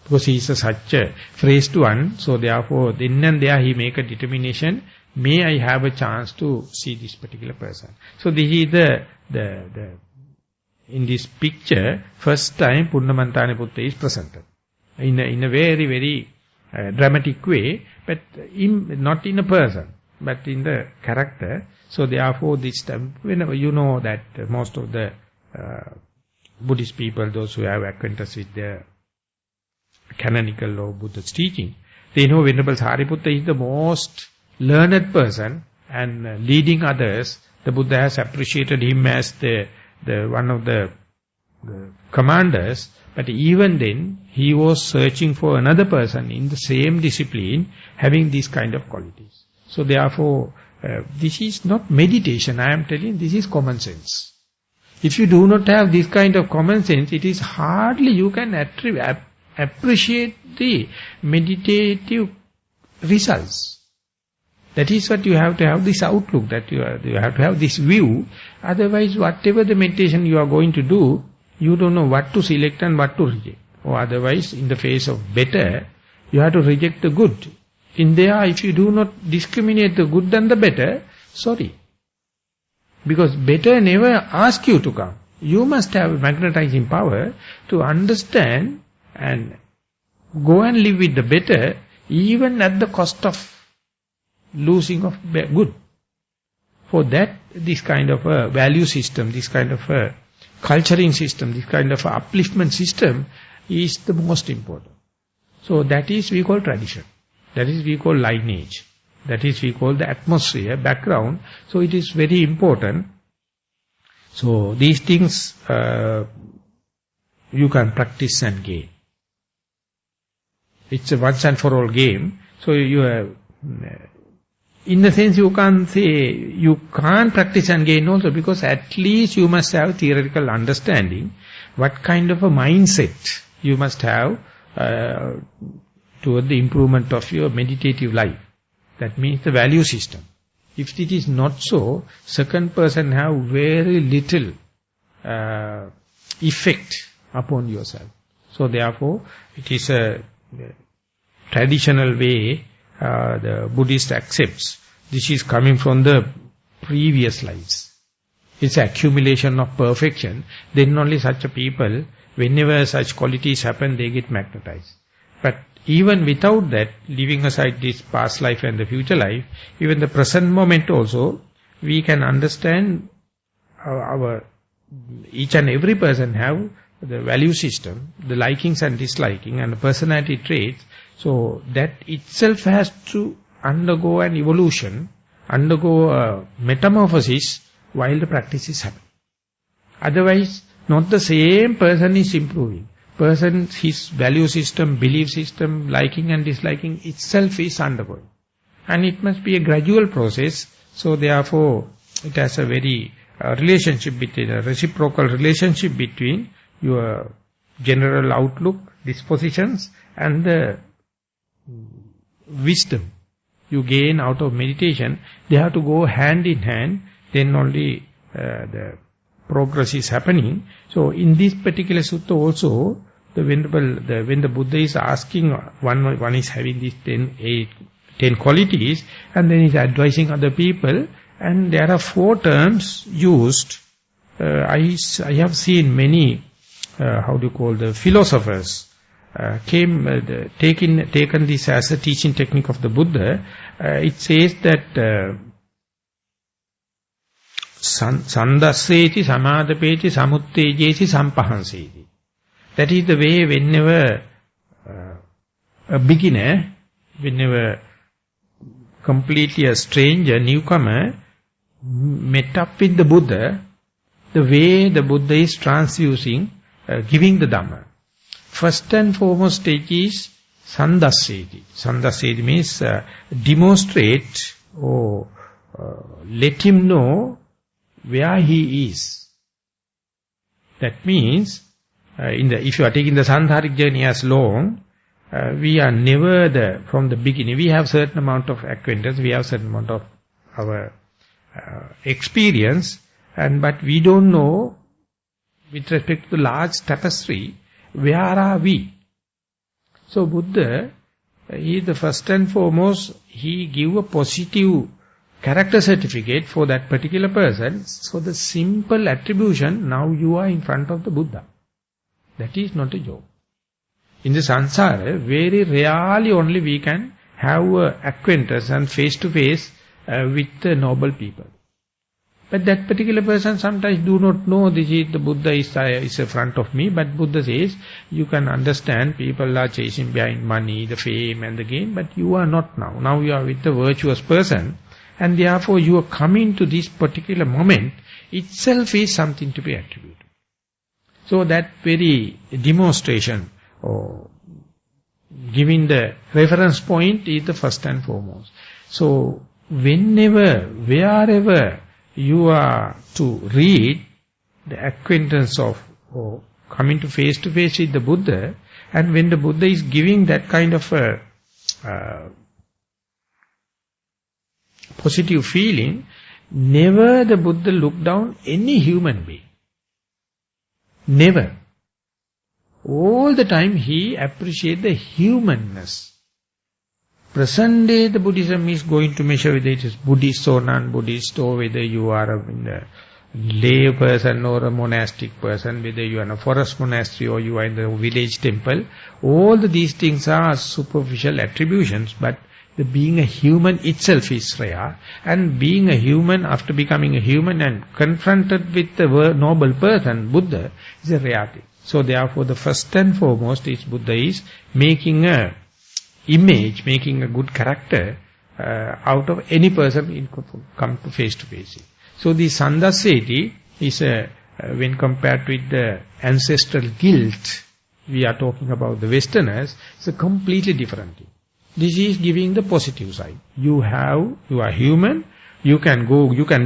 Because he is such a phrased one, so therefore then and there he make a determination, may I have a chance to see this particular person. So this is the in this picture, first time Punnamantani Putta is presented. In a very, very dramatic way, but not in a person, but in the character. So therefore this time, whenever you know that most of the Buddhist people, those who have acquaintance with the canonical or Buddha's teaching, they know Venerable Sariputta is the most learned person and leading others. The Buddha has appreciated him as the one of the commanders, but even then he was searching for another person in the same discipline having these kind of qualities. So therefore, this is not meditation, I am telling, this is common sense. If you do not have this kind of common sense, it is hardly you can appreciate the meditative results. That is what you have to have this outlook, that you have to have this view. Otherwise, whatever the meditation you are going to do, you don't know what to select and what to reject. Or otherwise, in the face of better, you have to reject the good. In there, if you do not discriminate the good and the better, sorry. Because better never ask you to come. You must have magnetizing power to understand and go and live with the better, even at the cost of losing of good. For that, this kind of a value system, this kind of a culturing system, this kind of a upliftment system is the most important. So that is we call tradition. That is we call lineage. That is we call the atmosphere, background. So it is very important. So these things you can practice and gain. It's a once and for all game. So you have, in the sense you can't say you can't practice and gain also, because at least you must have theoretical understanding what kind of a mindset you must have toward the improvement of your meditative life. That means the value system. If it is not so, second person have very little effect upon yourself. So therefore, it is a traditional way the Buddhist accepts. This is coming from the previous lives. It's accumulation of perfection. Then only such a people, whenever such qualities happen, they get magnetized. But even without that, leaving aside this past life and the future life, even the present moment also, we can understand our each and every person have the value system, the likings and disliking and the personality traits. So that itself has to undergo an evolution, undergo a metamorphosis while the practice is happening. Otherwise, not the same person is improving. Person, his value system, belief system, liking and disliking itself is undergoing. And it must be a gradual process. So therefore, it has a very relationship between, a reciprocal relationship between your general outlook, dispositions and the wisdom you gain out of meditation. They have to go hand in hand, then only the progress is happening. So in this particular sutta also, when the Buddha is asking, one is having these 10 qualities, and then is advising other people, and there are 4 terms used. I have seen many, the philosophers taken this as a teaching technique of the Buddha. It says that Sandasseti, Samadapeti, Samuttejesi, Sampahanseti. That is the way whenever a beginner, whenever completely a stranger, newcomer, met up with the Buddha, the way the Buddha is transfusing, giving the Dhamma. First and foremost stage is Sandasseti. Sandasseti means demonstrate or let him know where he is. That means, if you are taking the Sankharic journey as long, we are never from the beginning. We have certain amount of acquaintance, we have certain amount of our experience, but we don't know, with respect to the large tapestry, where are we? So Buddha, he the first and foremost, he give a positive character certificate for that particular person. So the simple attribution, now you are in front of the Buddha. That is not a joke. In the samsara, very rarely only we can have acquaintance and face-to-face with the noble people. But that particular person sometimes do not know this is the Buddha is in front of me. But Buddha says, you can understand people are chasing behind money, the fame and the gain, but you are not now. Now you are with the virtuous person. And therefore you are coming to this particular moment itself is something to be attributed. So that very demonstration or giving the reference point is the first and foremost. So whenever, wherever you are to read the acquaintance of or coming to face with the Buddha, and when the Buddha is giving that kind of a positive feeling, never the Buddha look down any human being. Never. All the time he appreciates the humanness. Present day the Buddhism is going to measure whether it is Buddhist or non-Buddhist, or whether you are a lay person or a monastic person, whether you are in a forest monastery or you are in the village temple. All these things are superficial attributions, but the being a human itself is rare. And being a human, after becoming a human and confronted with the noble person, Buddha, is a rarity. So therefore the first and foremost is Buddha is making a image, making a good character out of any person in come to face. So the Sandaseti is when compared with the ancestral guilt, we are talking about the Westerners, it's a completely different thing. This is giving the positive side. You are human, you can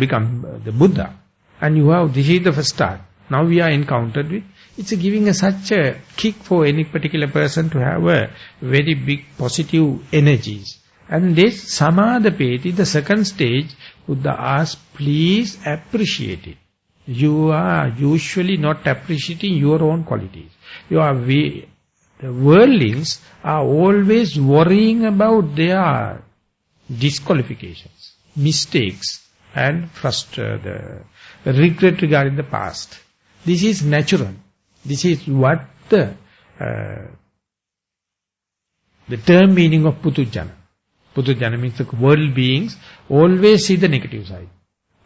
become the Buddha. And this is the first start. Now we are encountered with, it's giving such a kick for any particular person to have a very big positive energies. And this Samadapeti, the second stage, Buddha asks, please appreciate it. You are usually not appreciating your own qualities. The worldlings are always worrying about their disqualifications, mistakes, and the regret regarding the past. This is natural. This is what the term meaning of Putujjana. Putujjana means the world beings always see the negative side.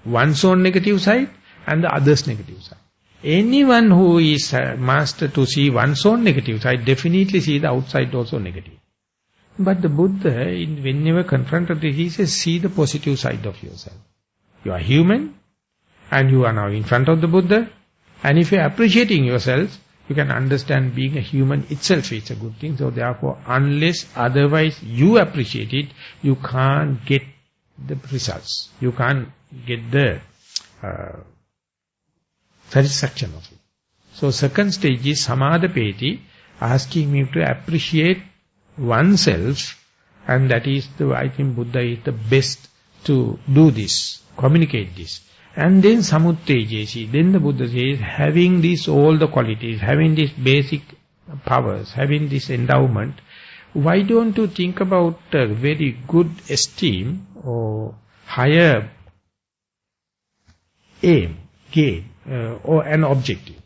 One's own negative side and the other's negative side. Anyone who is master to see one's own negative side definitely see the outside also negative. But the Buddha, whenever confronted it, he says, see the positive side of yourself. You are human and you are now in front of the Buddha. And if you are appreciating yourself, you can understand being a human itself is a good thing. So therefore, unless otherwise you appreciate it, you can't get the results. You can't get the satisfaction of it. So second stage is Samadapeti, asking me to appreciate oneself, and that is I think Buddha is the best to do this, communicate this. And then Samuttejesi, then the Buddha says, having these all the qualities, having these basic powers, having this endowment, why don't you think about a very good esteem or higher aim, gain, or an objective.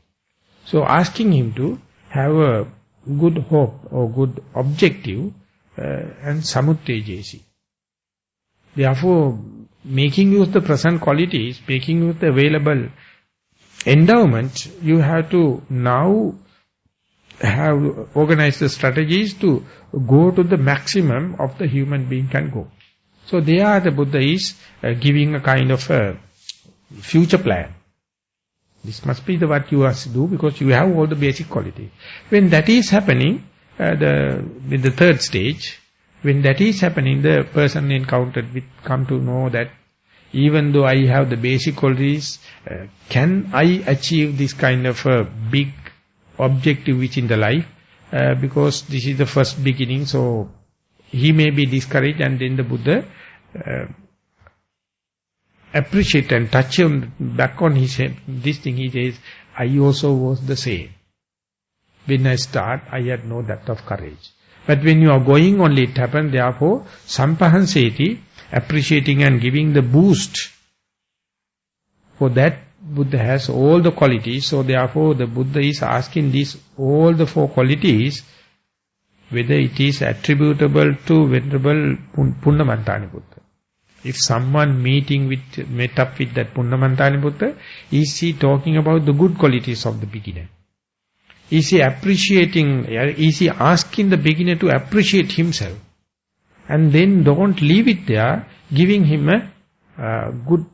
So asking him to have a good hope or good objective and Samuttejesi. Therefore, making use the present qualities, making use the available endowment, you have to now have organized the strategies to go to the maximum of the human being can go. So there the Buddha is giving a kind of a future plan. This must be what you have to do because you have all the basic qualities. When that is happening, with the third stage, when that is happening, the person encountered with come to know that even though I have the basic qualities, can I achieve this kind of a big objective which in the life? Because this is the first beginning, so he may be discouraged, and then the Buddha appreciate and touch him back on his head. This thing he says, I also was the same. When I start, I had no depth of courage. But when you are going only, it happened. Therefore, Sampahanseti, appreciating and giving the boost. For that, Buddha has all the qualities. So therefore, the Buddha is asking these, all the four qualities, whether it is attributable to Venerable Punnamantani Buddha. If someone met up with that Punnamantani Buddha, is he talking about the good qualities of the beginner? Is he asking the beginner to appreciate himself? And then don't leave it there, giving him a good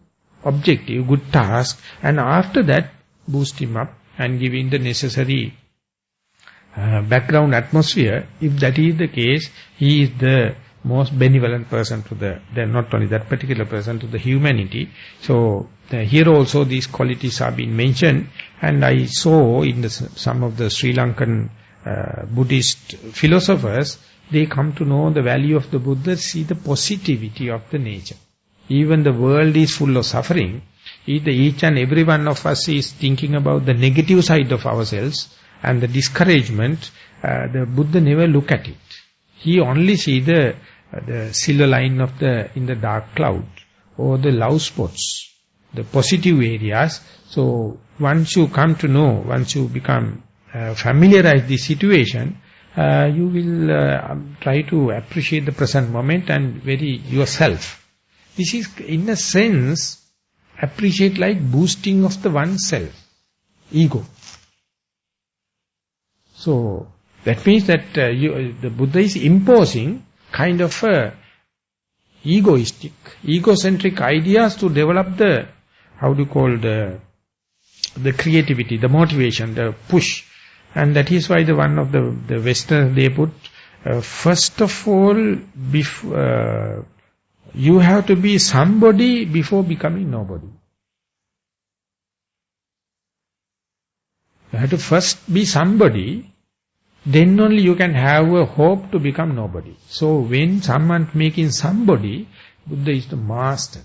objective, good task, and after that boost him up and giving the necessary background atmosphere. If that is the case, he is the most benevolent person to not only that particular person, to the humanity. So here also these qualities are being mentioned, and I saw in some of the Sri Lankan Buddhist philosophers, they come to know the value of the Buddha, see the positivity of the nature. Even the world is full of suffering. Each and every one of us is thinking about the negative side of ourselves and the discouragement. The Buddha never look at it. He only see the silver line in the dark cloud, or the love spots, the positive areas. So once you come to know, once you become familiarize the situation, you will try to appreciate the present moment and very yourself. This is, in a sense, appreciate like boosting of the oneself, ego. So that means that the Buddha is imposing kind of egocentric ideas to develop the, the creativity, the motivation, the push. And that is why one of the Westerners, they put, first of all, you have to be somebody before becoming nobody. You have to first be somebody, then only you can have a hope to become nobody. So when someone making somebody, Buddha is the master.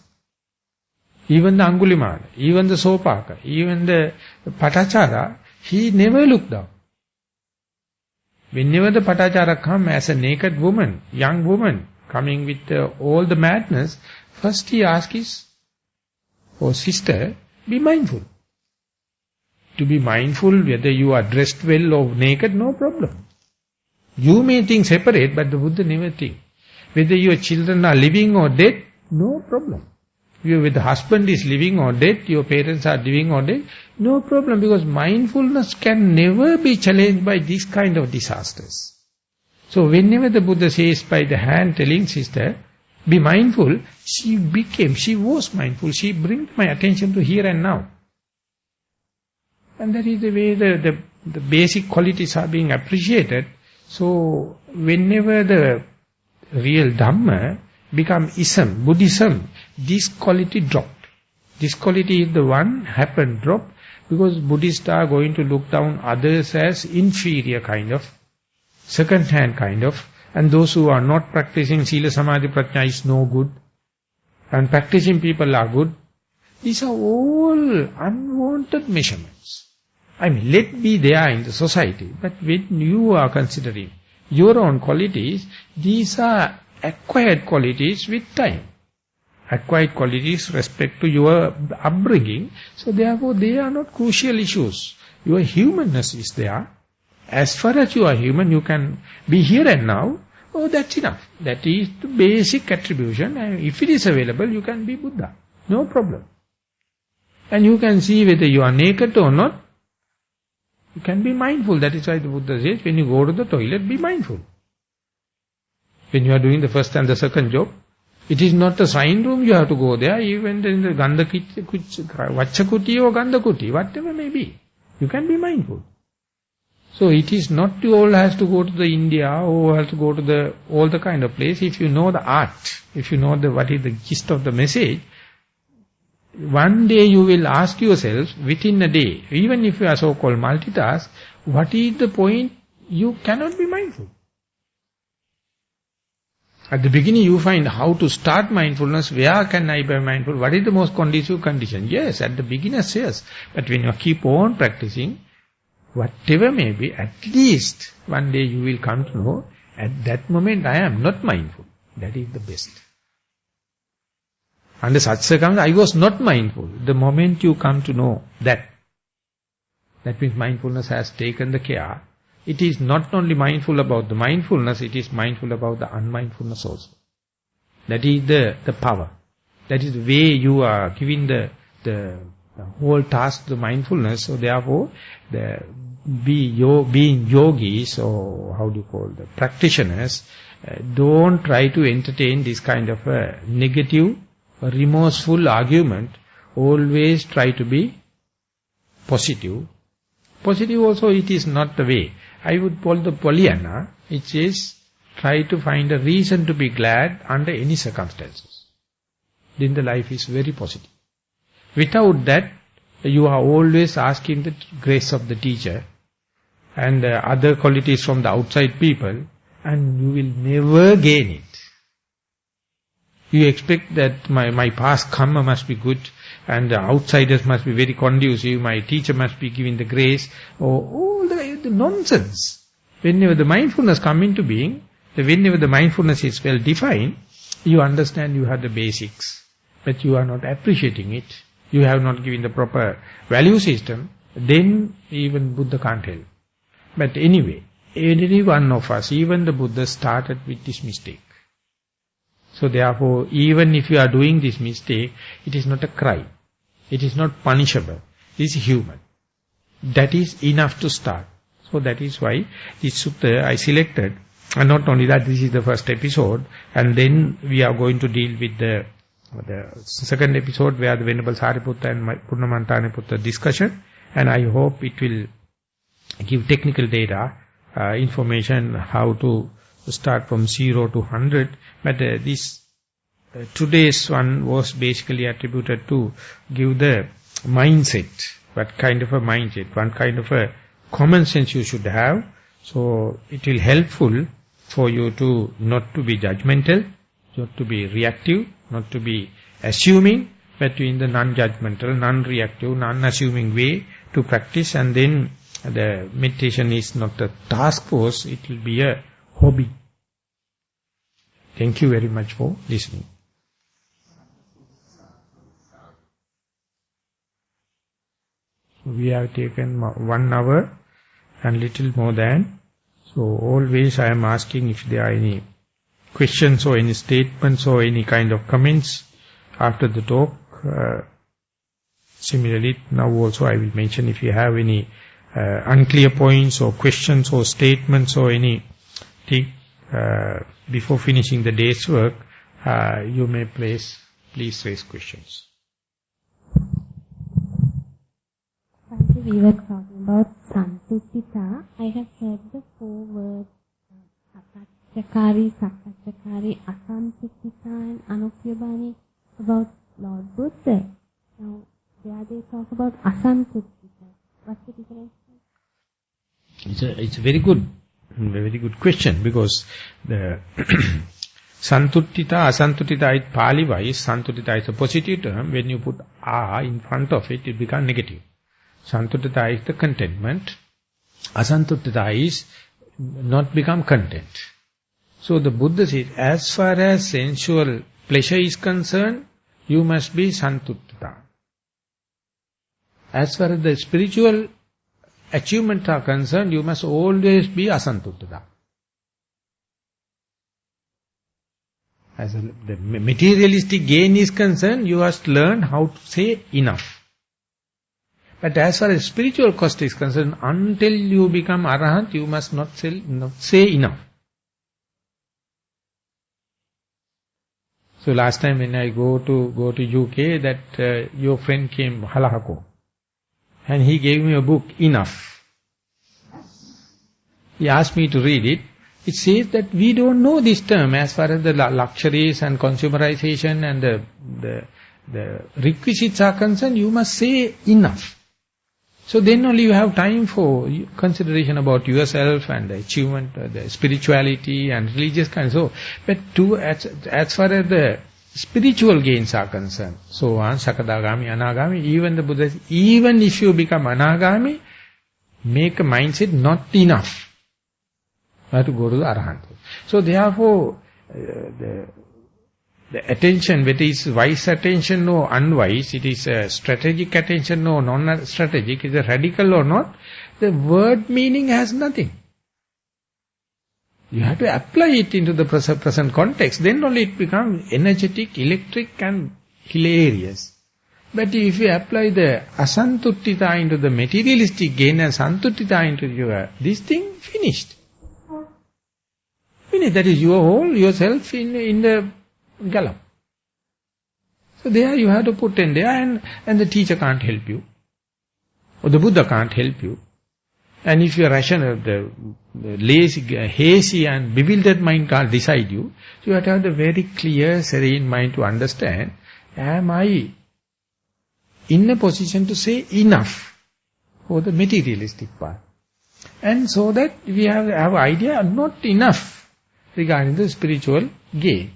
Even the Angulimala, even the Sopaka, even the Patachara, he never looked down. Whenever the Patachara come as a naked woman, young woman, coming with all the madness, first he asks his, oh sister, be mindful. To be mindful, whether you are dressed well or naked, no problem. You may think separate, but the Buddha never think. Whether your children are living or dead, no problem. Whether the husband is living or dead, your parents are living or dead, no problem, because mindfulness can never be challenged by this kind of disasters. So whenever the Buddha says by the hand telling sister, be mindful, she was mindful. She brings my attention to here and now. And that is the way the basic qualities are being appreciated. So whenever the real Dhamma become ism, Buddhism, this quality dropped. This quality is the one dropped, because Buddhists are going to look down others as inferior kind of, second-hand kind of, and those who are not practicing Sila Samadhi Prajna is no good, and practicing people are good. These are all unwanted measurements. I mean, let be there in the society, but when you are considering your own qualities, these are acquired qualities with time. Acquired qualities respect to your upbringing, so therefore they are not crucial issues. Your humanness is there. As far as you are human, you can be here and now. Oh, that's enough. That is the basic attribution. And if it is available, you can be Buddha. No problem. And you can see whether you are naked or not. You can be mindful. That is why the Buddha says, when you go to the toilet, be mindful. When you are doing the first and the second job, it is not a shrine room, you have to go there, even in the Vachakuti or Gandakuti, whatever may be. You can be mindful. So it is not you all has to go to the India or has to go to all the kind of place. If you know the art, if you know what is the gist of the message, one day you will ask yourself within a day, even if you are so-called multitask, what is the point you cannot be mindful? At the beginning you find how to start mindfulness, where can I be mindful, what is the most conducive condition? Yes, at the beginning yes, but when you keep on practicing, whatever may be, at least one day you will come to know, at that moment I am not mindful. That is the best. Under such circumstances, I was not mindful. The moment you come to know that means mindfulness has taken the care. It is not only mindful about the mindfulness, it is mindful about the unmindfulness also. That is the power. That is the way you are giving the whole task to mindfulness. So therefore, being yogis, or how do you call the practitioners, don't try to entertain this kind of a negative, remorseful argument. Always try to be positive. Positive also, it is not the way. I would call the Pollyanna, it is try to find a reason to be glad under any circumstances. Then the life is very positive. Without that, you are always asking the grace of the teacher and other qualities from the outside people, and you will never gain it. You expect that my past karma must be good, and the outsiders must be very conducive, my teacher must be giving the grace, or all the nonsense. Whenever the mindfulness comes into being, whenever the mindfulness is well defined, you understand you have the basics, but you are not appreciating it. You have not given the proper value system, then even Buddha can't help. But anyway, every one of us, even the Buddha, started with this mistake. So therefore, even if you are doing this mistake, it is not a crime. It is not punishable. It is human. That is enough to start. So that is why this sutta I selected. And not only that, this is the first episode. And then we are going to deal with the second episode where the Venerable Sariputta and Purnamanthaniputta discussion. And I hope it will give technical data, information how to start from 0 to 100. But today's one was basically attributed to give the mindset. What kind of a mindset, what kind of a common sense you should have. So it will helpful for you to not to be judgmental, not to be reactive, not to be assuming, but in the non-judgmental, non-reactive, non-assuming way to practice. And then the meditation is not a task force, it will be a hobby. Thank you very much for listening. We have taken 1 hour and little more than. So always I am asking if there are any questions or any statements or any kind of comments after the talk. Similarly, now also I will mention if you have any unclear points or questions or statements or anything before finishing the day's work, you may please raise questions. We were talking about Santuttita. I have heard the 4 words, Satachakari, Asantuttita and Anukyabani about Lord Buddha. Now, there they talk about Asantuttita. What's the difference? It's a very good question, because the Santuttita, Asantuttita is Pali-wise. Santuttita is a positive term. When you put A in front of it, it becomes negative. Santuttita is the contentment. Asantuttita is not become content. So the Buddha says, as far as sensual pleasure is concerned, you must be Santuttita. As far as the spiritual achievements are concerned, you must always be Asantuttita. As the materialistic gain is concerned, you must learn how to say enough. But as far as spiritual cost is concerned, until you become Arahant, you must not say enough. So last time when I go to UK, that your friend came, Halahako, and he gave me a book, Enough. He asked me to read it. It says that we don't know this term as far as the luxuries and consumerization and the requisites are concerned. You must say enough. So then only you have time for consideration about yourself and the achievement, the spirituality and religious kind. So, but as far as the spiritual gains are concerned, so on, Sakadagami, Anagami, even the Buddha, even if you become Anagami, make a mindset not enough. You have to go to the Arahant. So therefore, the attention, whether it is wise attention or unwise, it is a strategic attention or non-strategic, is it radical or not, the word meaning has nothing. You have to apply it into the present context, then only it becomes energetic, electric and hilarious. But if you apply the asantuttita into the materialistic gain and santuttita into this thing, finished. Finished. That is your whole yourself in the gallop. So there you have to put in there, and the teacher can't help you. Or the Buddha can't help you. And if your rational, the lazy, hazy and bewildered mind can't decide you, so you have to have the very clear, serene mind to understand, am I in a position to say enough for the materialistic part? And so that we have idea not enough regarding the spiritual gain.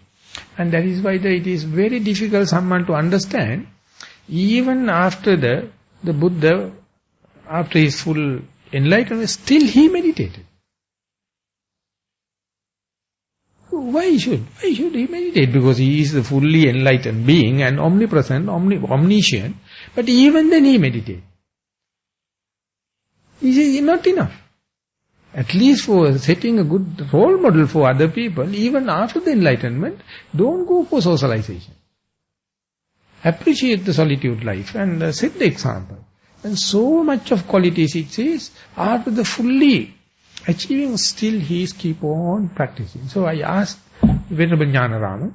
And that is why it is very difficult someone to understand, even after the Buddha, after his full enlightenment, still he meditated. Why should he meditate? Because he is the fully enlightened being and omnipresent, omniscient. But even then he meditated. He is not enough. At least for setting a good role model for other people, even after the enlightenment, don't go for socialization. Appreciate the solitude life and set the example. And so much of qualities it says, after the fully achieving, still he is keep on practicing. So I asked Venerable Jnanarama,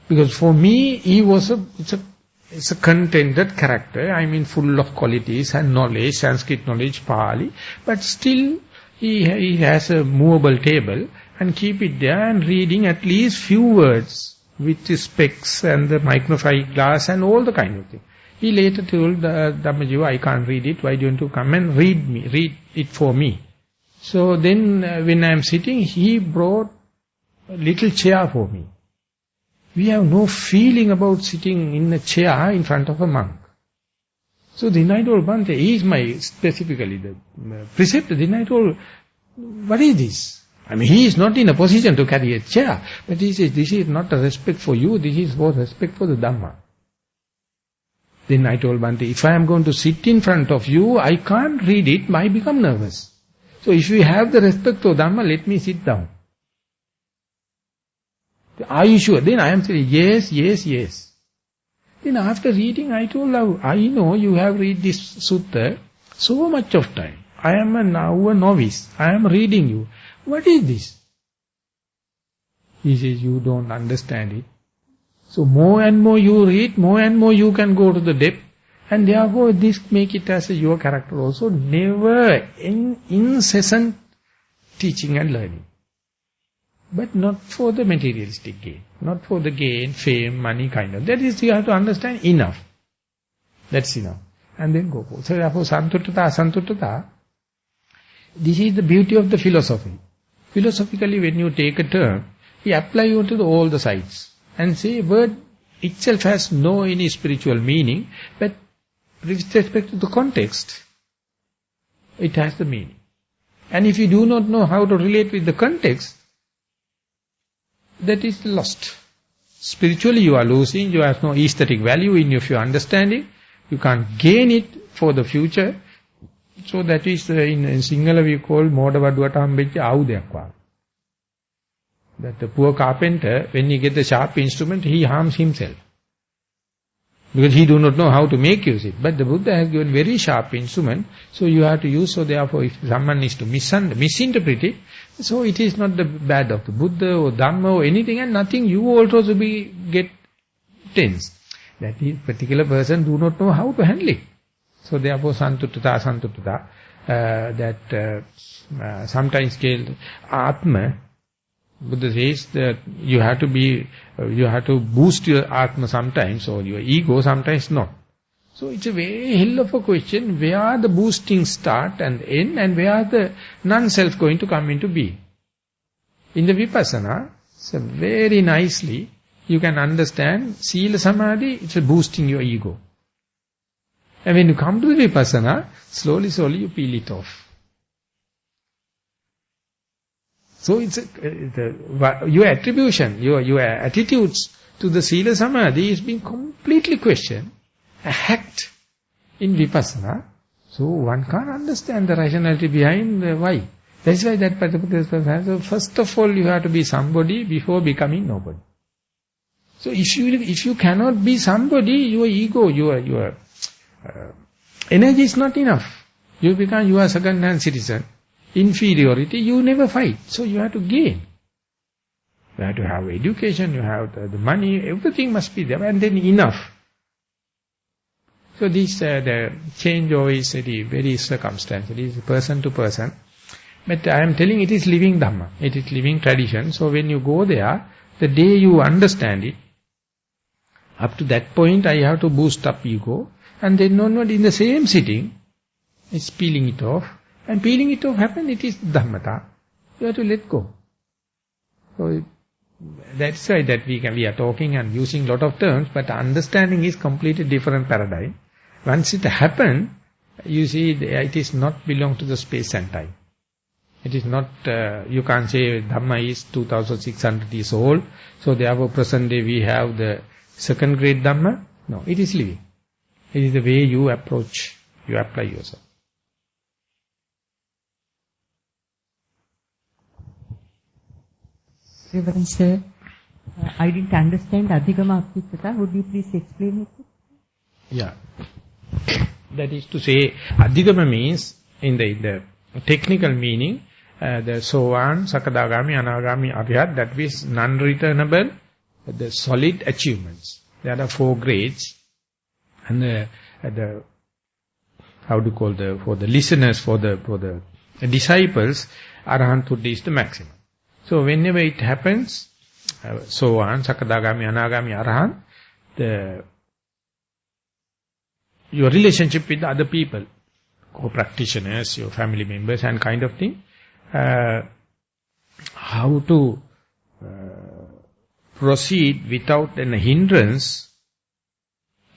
because for me he was it's a contented character, I mean full of qualities and knowledge, Sanskrit knowledge, Pali, but still he has a movable table and keep it there and reading at least few words with the specs and the magnifying glass and all the kind of thing. He later told Dhammajiva, I can't read it, why don't you come and read it for me. So then when I am sitting, he brought a little chair for me. We have no feeling about sitting in a chair in front of a monk. So then I told Bhante, he is my, specifically the preceptor, then I told, what is this? I mean, he is not in a position to carry a chair, but he says, this is not a respect for you, this is for respect for the Dhamma. Then I told Bhante, if I am going to sit in front of you, I can't read it, I become nervous. So if you have the respect for Dhamma, let me sit down. Are you sure? Then I am saying, yes, yes, yes. Then after reading, I told her, I know you have read this sutta so much of time. I am now a novice. I am reading you. What is this? He says, you don't understand it. So more and more you read, more and more you can go to the depth. And therefore this make it as your character also. Never incessant teaching and learning. But not for the materialistic gain. Not for the gain, fame, money kind of. That is, you have to understand enough. That's enough. And then go for. So therefore, santuttata, asantuttata, this is the beauty of the philosophy. Philosophically, when you take a term, you apply it to all the sides. And say, word itself has no any spiritual meaning, but with respect to the context, it has the meaning. And if you do not know how to relate with the context, that is lost. Spiritually you are losing, you have no aesthetic value in your understanding, you can't gain it for the future. So that is, in Sinhala we call Moda Vaduwata Hambeccha Ayudhayak wage. That the poor carpenter, when he gets the sharp instrument, he harms himself. Because he do not know how to make use it. But the Buddha has given very sharp instrument, so you have to use. So therefore, if someone is to misinterpret it, so it is not the bad of the Buddha or Dhamma or anything, and nothing, you also get tense. That is, particular person do not know how to handle it. So therefore, santuttata, asantuttata, sometimes called Atma. Buddha says that you have to boost your Atma sometimes, or your ego sometimes not. So it's a very hell of a question, where the boosting start and end, and where the non-self going to come into being. In the Vipassana, so very nicely, you can understand, Sila Samadhi, it's a boosting your ego. And when you come to the Vipassana, slowly you peel it off. So it's your attribution, your attitudes to the Sila Samadhi is being completely questioned, hacked in Vipassana. So one can't understand the rationality behind why. That's why that particular person, so first of all you have to be somebody before becoming nobody. So if you cannot be somebody, your ego, your energy is not enough. You are second-hand citizen. Inferiority, you never fight. So you have to gain. You have to have education, you have the money, everything must be there, and then enough. So this, the changeover is very circumstantial, it is person to person. But I am telling it is living Dhamma, it is living tradition. So when you go there, the day you understand it, up to that point I have to boost up ego, and then onward in the same sitting, it's peeling it off. And peeling it off happen, it is Dhammata. You have to let go. So that's why that we are talking and using lot of terms, but understanding is completely different paradigm. Once it happens, you see it is not belong to the space and time. It is not, you can't say Dhamma is 2600 years old, so therefore present day we have the second grade Dhamma. No, it is living. It is the way you approach, you apply yourself. Reverend Sir, I didn't understand Adhigama Apitata. Would you please explain it? Yeah. That is to say, Adhigama means, in the technical meaning, the Sovan, Sakadagami, Anagami, Abhyat, that is non-returnable, the solid achievements. There are 4 grades. And how to call for the listeners, for the disciples, Arahanthood is the maximum. So whenever it happens, Sovan, Sakadagami, Anagami, Arahant, your relationship with other people, co-practitioners, your family members and kind of thing, how to proceed without any hindrance,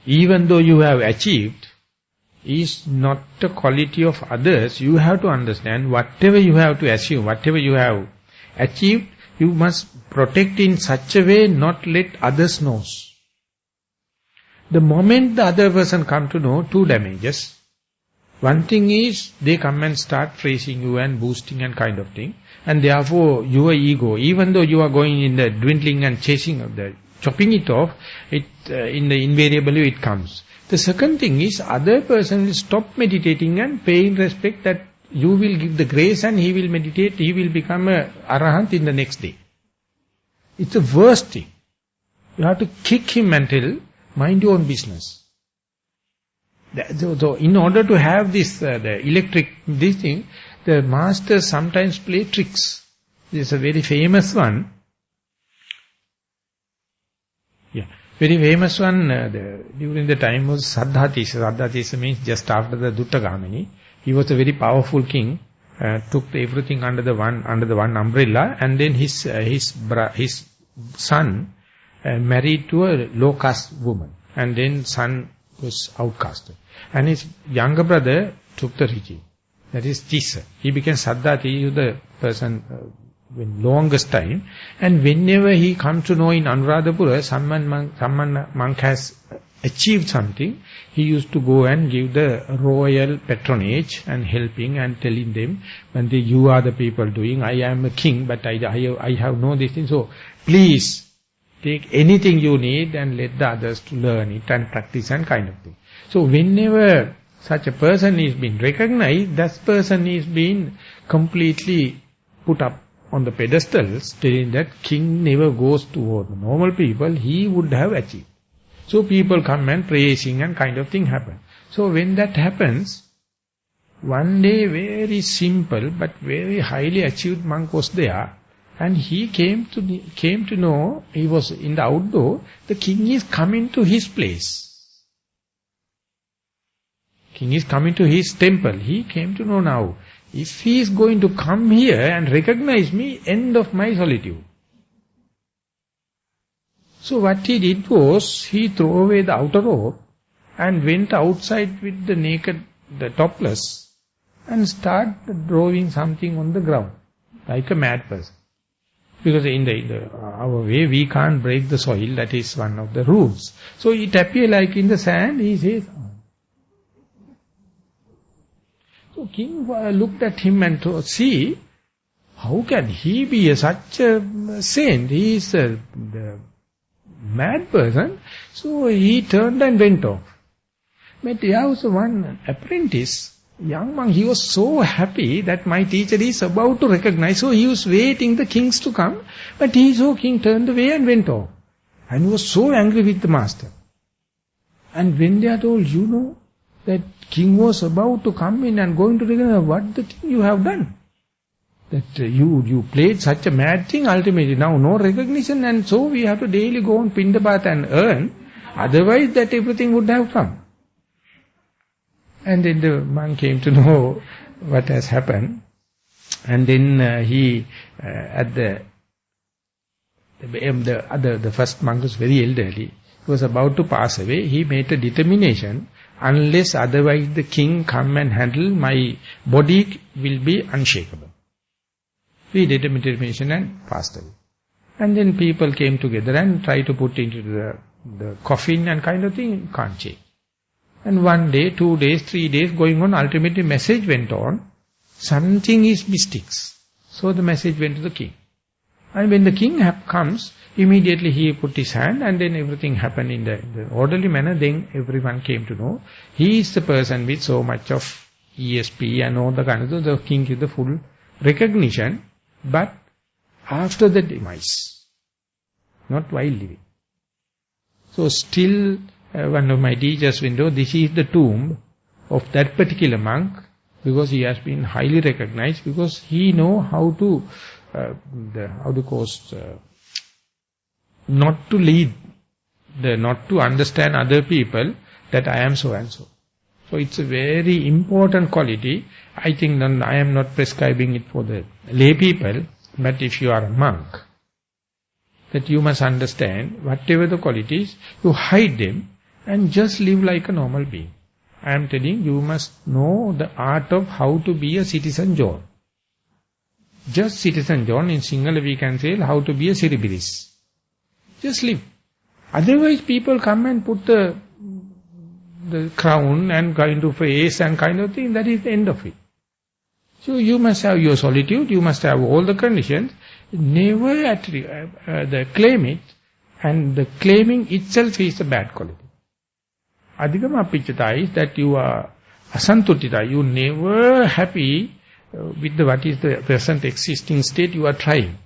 even though you have achieved, is not the quality of others. You have to understand whatever you have to assume, whatever you have achieved, you must protect in such a way, not let others know. The moment the other person come to know, 2 damages. One thing is, they come and start praising you and boosting and kind of thing. And therefore, your ego, even though you are going in the dwindling and chasing of the, chopping it off, invariably it comes. The second thing is, other person will stop meditating and paying respect that you will give the grace and he will meditate, he will become a arahant in the next day. It's the worst thing. You have to kick him until, mind your own business. So in order to have this, this thing, the masters sometimes play tricks. This is a very famous one. Yeah, very famous one during the time was Saddhatisa. Saddhatisa means just after the Duttagamini. He was a very powerful king, took everything under the one umbrella, and then his son married to a low caste woman, and then son was outcasted. And his younger brother took the regime. That is Tisa. He became Saddhati, the person in longest time. And whenever he comes to know in Anuradhapura, someone monk has achieved something, he used to go and give the royal patronage and helping and telling them, when you are the people doing, I am a king, but I have no this thing. So please take anything you need and let the others to learn it and practice and kind of thing. So whenever such a person is being recognized, that person is being completely put up on the pedestals, telling that king never goes toward the normal people, he would have achieved. So people come and praising and kind of thing happen. So when that happens, one day very simple but very highly achieved monk was there, and he came to know, he was in the outdoor, the king is coming to his place. King is coming to his temple. He came to know now, if he is going to come here and recognize me, end of my solitude. So what he did was, he threw away the outer robe and went outside with the naked, the topless, and started drawing something on the ground, like a mad person. Because in our way, we can't break the soil, that is one of the rules. So it appeared like in the sand, he says, so king looked at him and thought, see, how can he be such a saint? He is the mad person. So he turned and went off. But there was one apprentice, young monk, he was so happy that my teacher is about to recognize. So he was waiting the kings to come. But he saw king turned away and went off. And he was so angry with the master. And when they are told, that king was about to come in and going to recognize, what the thing you have done? That you played such a mad thing, ultimately now no recognition, and so we have to daily go on Pindapat and earn, otherwise that everything would have come. And then the monk came to know what has happened, and then the first monk was very elderly, he was about to pass away, he made a determination, unless otherwise the king come and handle, my body will be unshakable. He did a determination and passed away. And then people came together and tried to put into the coffin and kind of thing, can't change. And 1 day, 2 days, 3 days going on, ultimately message went on, something is mystics. So the message went to the king. And when the king comes, immediately he put his hand and then everything happened in the orderly manner. Then everyone came to know, he is the person with so much of ESP and all the kind of thing. The king gives the full recognition. But after the demise, not while living. So still one of my teachers went, this is the tomb of that particular monk, because he has been highly recognized, because he know how to, not to lead, not to understand other people that I am so and so. So it's a very important quality. I think I am not prescribing it for the lay people, but if you are a monk, that you must understand whatever the qualities, you hide them and just live like a normal being. I am telling you must know the art of how to be a citizen John. Just citizen John, in Sinhala we can say how to be a Siribiris. Just live. Otherwise people come and put the crown and kind of face and kind of thing, that is the end of it. So you must have your solitude, you must have all the conditions, never claim it, and the claiming itself is a bad quality. Adhigama apicchata is that you are asantutita, you never happy with what is the present existing state, you are trying.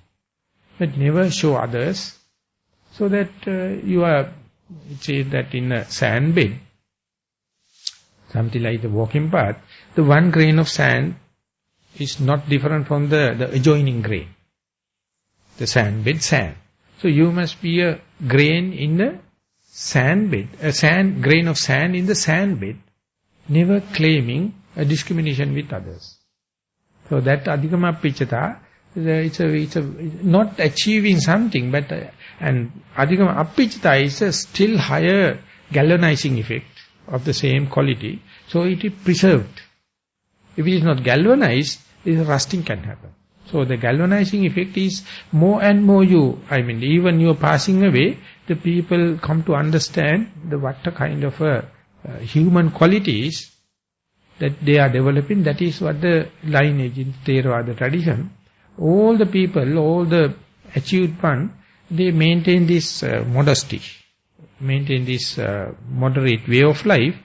But never show others, so that you are, it says that in a sand bed, something like the walking path, the one grain of sand is not different from the adjoining grain. The sand bed, sand. So you must be a grain in the sand bed, grain of sand in the sand bed, never claiming a discrimination with others. So that adhigama apicchata, it's not achieving something, but and adhigama apicchata is a still higher galvanizing effect of the same quality, so it is preserved. If it is not galvanized, rusting can happen. So the galvanizing effect is more and more even you are passing away, the people come to understand what a kind of a human qualities that they are developing. That is what the lineage in Thero, the tradition. All the people, all the achieved one, they maintain this modesty, maintain this moderate way of life,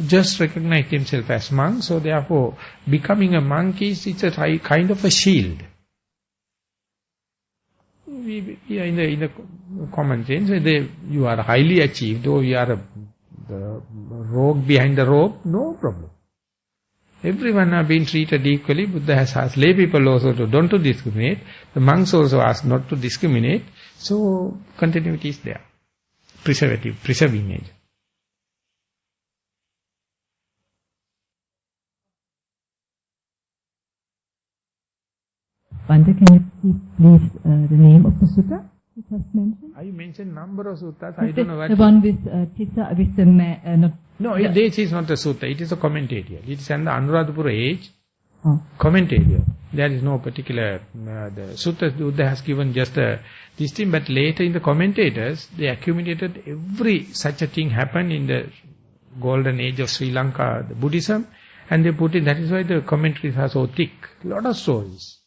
just recognize themselves as monks. So therefore, becoming a monk it's a kind of a shield. We are in the common sense, you are highly achieved, or you are the rogue behind the rope, no problem. Everyone have been treated equally. Buddha has asked lay people also don't to discriminate. The monks also asked not to discriminate. So continuity is there. Preserving nature. Bhante, can you please the name of the sutta you just mentioned? I mentioned number of suttas. I don't know what. The one with the No, this is not a sutta. It is a commentarial. It is in the Anuradhapura age. Commentarial. There is no particular. The sutta Buddha has given just this thing, but later in the commentators they accumulated every such a thing happened in the golden age of Sri Lanka, the Buddhism, and they put it. That is why the commentaries are so thick. Lot of stories.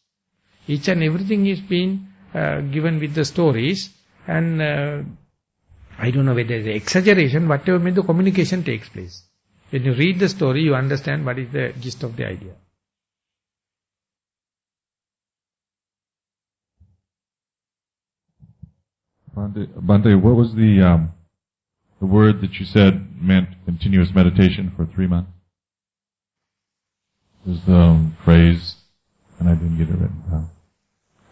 Each and everything is being given with the stories, and I don't know whether it's exaggeration, whatever made the communication takes place. When you read the story, you understand what is the gist of the idea. Bhante, what was the word that you said meant continuous meditation for 3 months? It was the phrase, and I didn't get it written down.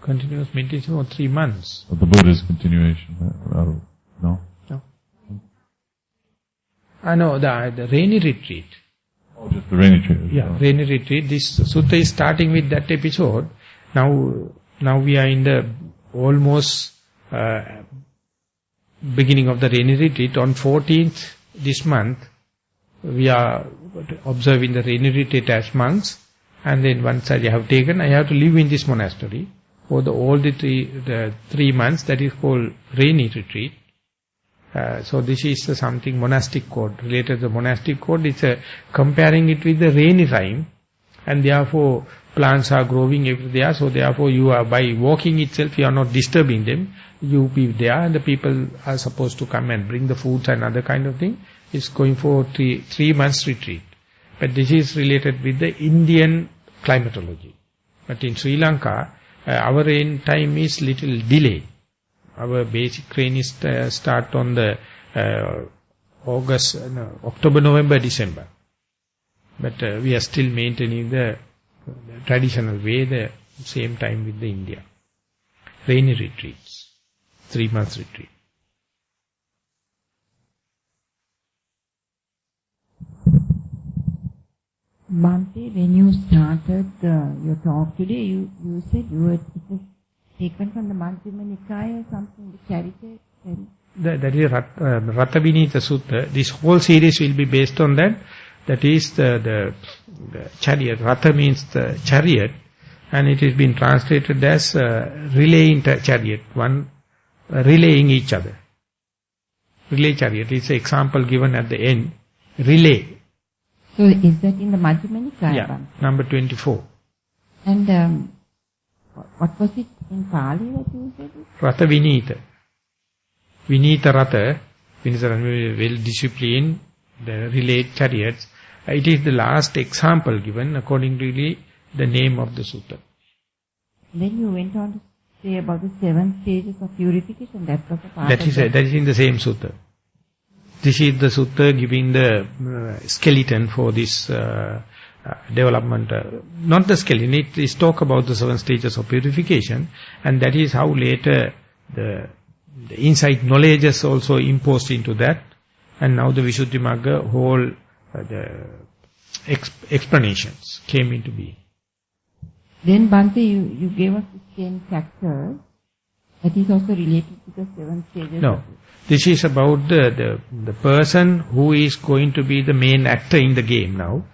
Continuous meditation for 3 months. Of the Buddha's continuation. No? No. No, the rainy retreat. Oh, just the rainy retreat. Yeah, rainy retreat. This sutta is starting with that episode. Now we are in the almost beginning of the rainy retreat. On 14th this month, we are observing the rainy retreat as monks. And then once I have taken, I have to live in this monastery for the 3 months. That is called rainy retreat. So this is something monastic code. Related to the monastic code, it's comparing it with the rainy time. And therefore, plants are growing everywhere. So therefore, you are, by walking itself, you are not disturbing them. You be there, and the people are supposed to come and bring the foods and other kind of thing. It's going for 3 months retreat. But this is related with the Indian climatology. But in Sri Lanka, our rain time is little delayed. Our basic rain is start on the October, November, December. But we are still maintaining the traditional way, the same time with the India. Rainy retreats, 3 months retreat. Bhante, when you started your talk today, you said it was taken from the Madhyama Nikaya or something, the chariot. That is Rathavinitha Sutta. This whole series will be based on that. That is the chariot. Ratha means the chariot, and it has been translated as relaying chariot, one relaying each other. Relay chariot is an example given at the end. Relay. So is that in the Madhyama Nikaya? Yeah, number 24. And what was it in Pali that you said? Rathavinitha. Vinita Ratha, well disciplined, the relay chariots. It is the last example given according to the name of the sutta. Then you went on to say about the 7 stages of purification. That was a part that is in the same sutta. This is the sutta giving the skeleton for this development. Not the skeleton, it is talk about the 7 stages of purification, and that is how later the insight knowledge is also imposed into that. And now the Visuddhimagga whole the explanations came into being. Then Bhante, you gave us the 10 factors. That is also related to the 7 stages. No, this is about the person who is going to be the main actor in the game now.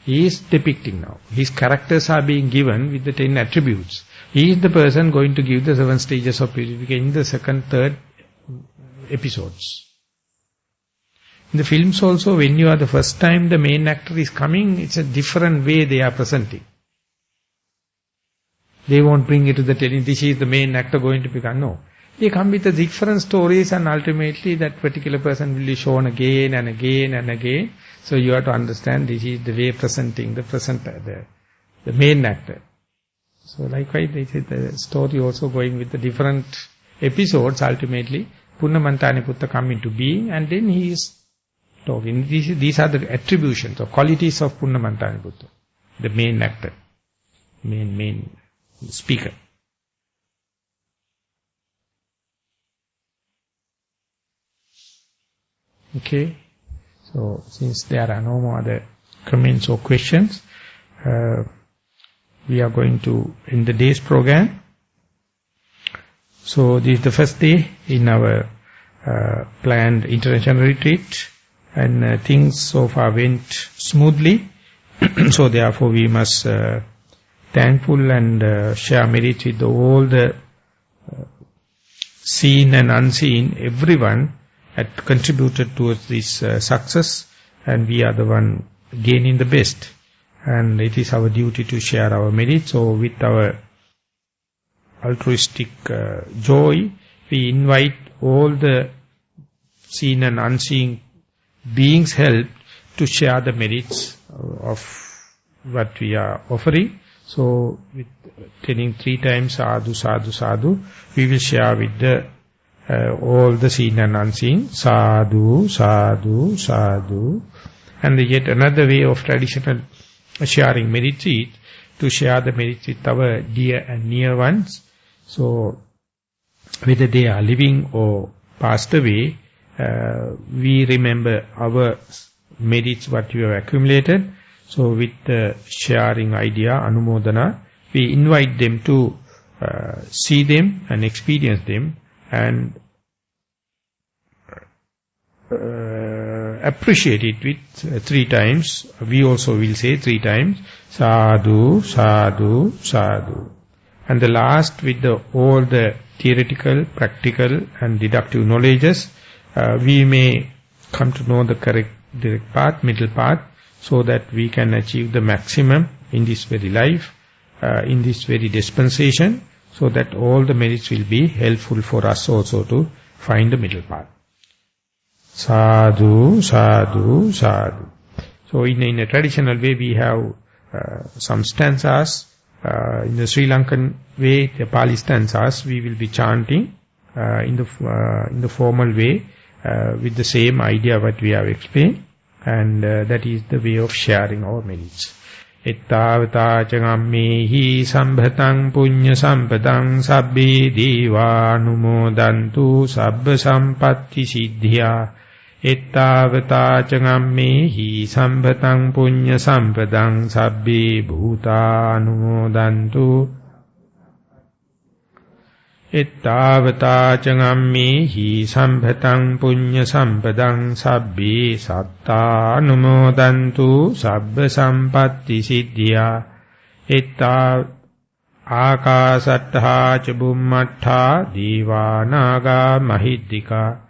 He is depicting now. His characters are being given with the 10 attributes. He is the person going to give the 7 stages of purification in the 2nd, 3rd episodes. In the films also, when you are the first time the main actor is coming, it's a different way they are presenting. They won't bring it to the telling, this is the main actor going to become. No. They come with the different stories, and ultimately that particular person will be shown again and again and again. So you have to understand this is the way presenting the main actor. So likewise, this is the story also going with the different episodes. Ultimately, Punnamantani Putta come into being, and then he is talking. These are the attributions or qualities of Punnamantani Putta, the main actor, main speaker. Okay, so since there are no more other comments or questions, we are going to end the day's program. So this is the first day in our planned international retreat, and things so far went smoothly. So therefore we must thankful and share merit with all the seen and unseen, everyone had contributed towards this success, and we are the one gaining the best. And it is our duty to share our merit. So with our altruistic joy, we invite all the seen and unseen beings help to share the merits of what we are offering. So with telling 3 times sadhu, sadhu, sadhu, we will share with the all the seen and unseen, sadhu, sadhu, sadhu. And yet another way of traditional sharing merits is to share the merits with our dear and near ones. So whether they are living or passed away, we remember our merits, what we have accumulated. So with the sharing idea, anumodana, we invite them to see them and experience them and appreciate it with 3 times. We also will say 3 times, sadhu, sadhu, sadhu. And the last with all the theoretical, practical and deductive knowledges, we may come to know the correct direct path, middle path, so that we can achieve the maximum in this very life, in this very dispensation, so that all the merits will be helpful for us also to find the middle path. Sadhu, sadhu, sadhu. So in a traditional way we have some stanzas. In the Sri Lankan way, the Pali stanzas, we will be chanting in the formal way with the same idea what we have explained, and that is the way of sharing our merits. Ettavata cagammehi sambhatang punya sampadang sabbe deva numodantu sabba sampatti siddhya. Ettavata cagammehi sambhatang punya sampadang sabbe bhuta numodantu. Ettavata cagammehi sambhatang punya sampadang sabbe satta numodantu sabba sampatti siddhya. Etta akasattha ca bummattha deva naga mahiddika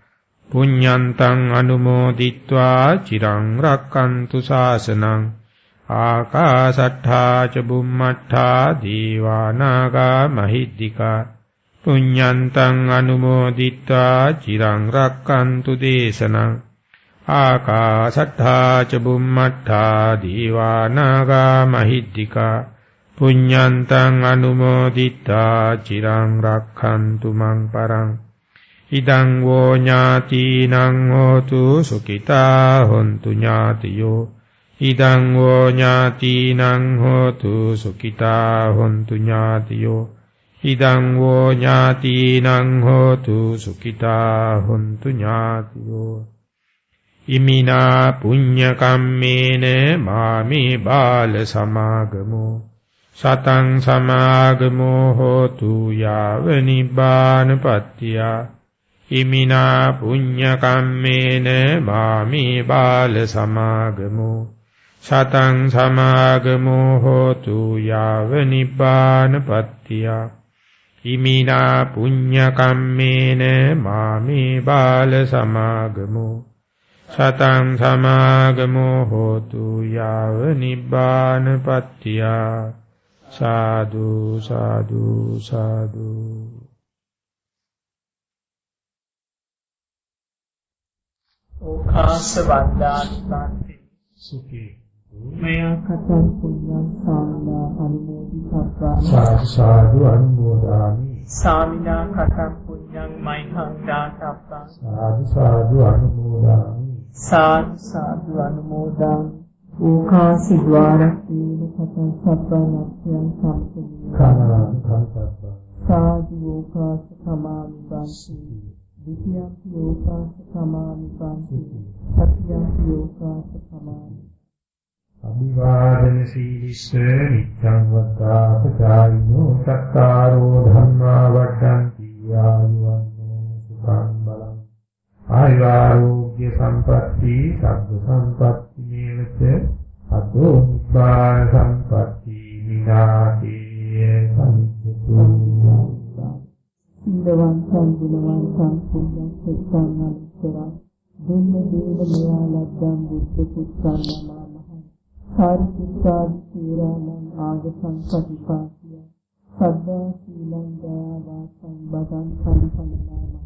punyantang anumoditva cirang rakkantu sasanang. Akasattha ca bummattha deva naga mahiddika punyantang anumoditva cirang rakkantu desanang. Akasattha ca bummattha deva naga mahiddika punyantang anumoditva cirang rakkantu mang parang. Idang wo ñātīnaṃ hotu sukita hontu ñātiyo. Idang wo ñātīnaṃ hotu sukita hontu ñātiyo. Idang wo ñātīnaṃ hotu sukita hontu ñātiyo. Imina puñña kammene māmi bāla samāgamo. Satang samāgamo hotu yāva nibbāna pattiyā. Imina puñña kammene māmi bāla samāgamo. Satang samāgamo hotu yāva nibbāna pattiyā. Imina puñña kammene māmi bāla samāgamo. Satang samāgamo hotu yāva nibbāna pattiyā. Sadhu, sadhu, sadhu. Okasa vandāni bhante sukhi maya katam punyam samina anumodi sattva Sadhu, sadhu, anumodami. samina katam punyam maihang dātappa Sadhu, sadhu, anumodami. sadhu sadhu anumodami. Okasi dvaratena katam sattvanattyam sampavina Kanāni kantabba. sadhu okasa kamāmi bhante Ditiyampi okasa kamāmi bhante Satiyampi okasa kamāmi. Abhivādana sīlisse nityam vaddāpa cāyino cattārō dhammā vaddhanti āyuvanno sukhaṃ balam. Āyurārogya sampatti sabba sampatti mevaca atto nibbāna sampatti vināte samicchatu. Sīlavantam gunavantam punyam settannam uttaram Dhamma deva maya laddam buddha puttannam Maha. Sariputtādi sīrānam āgasam patipātiya Saddhā sīlam daya vāsam badam paripanamāma.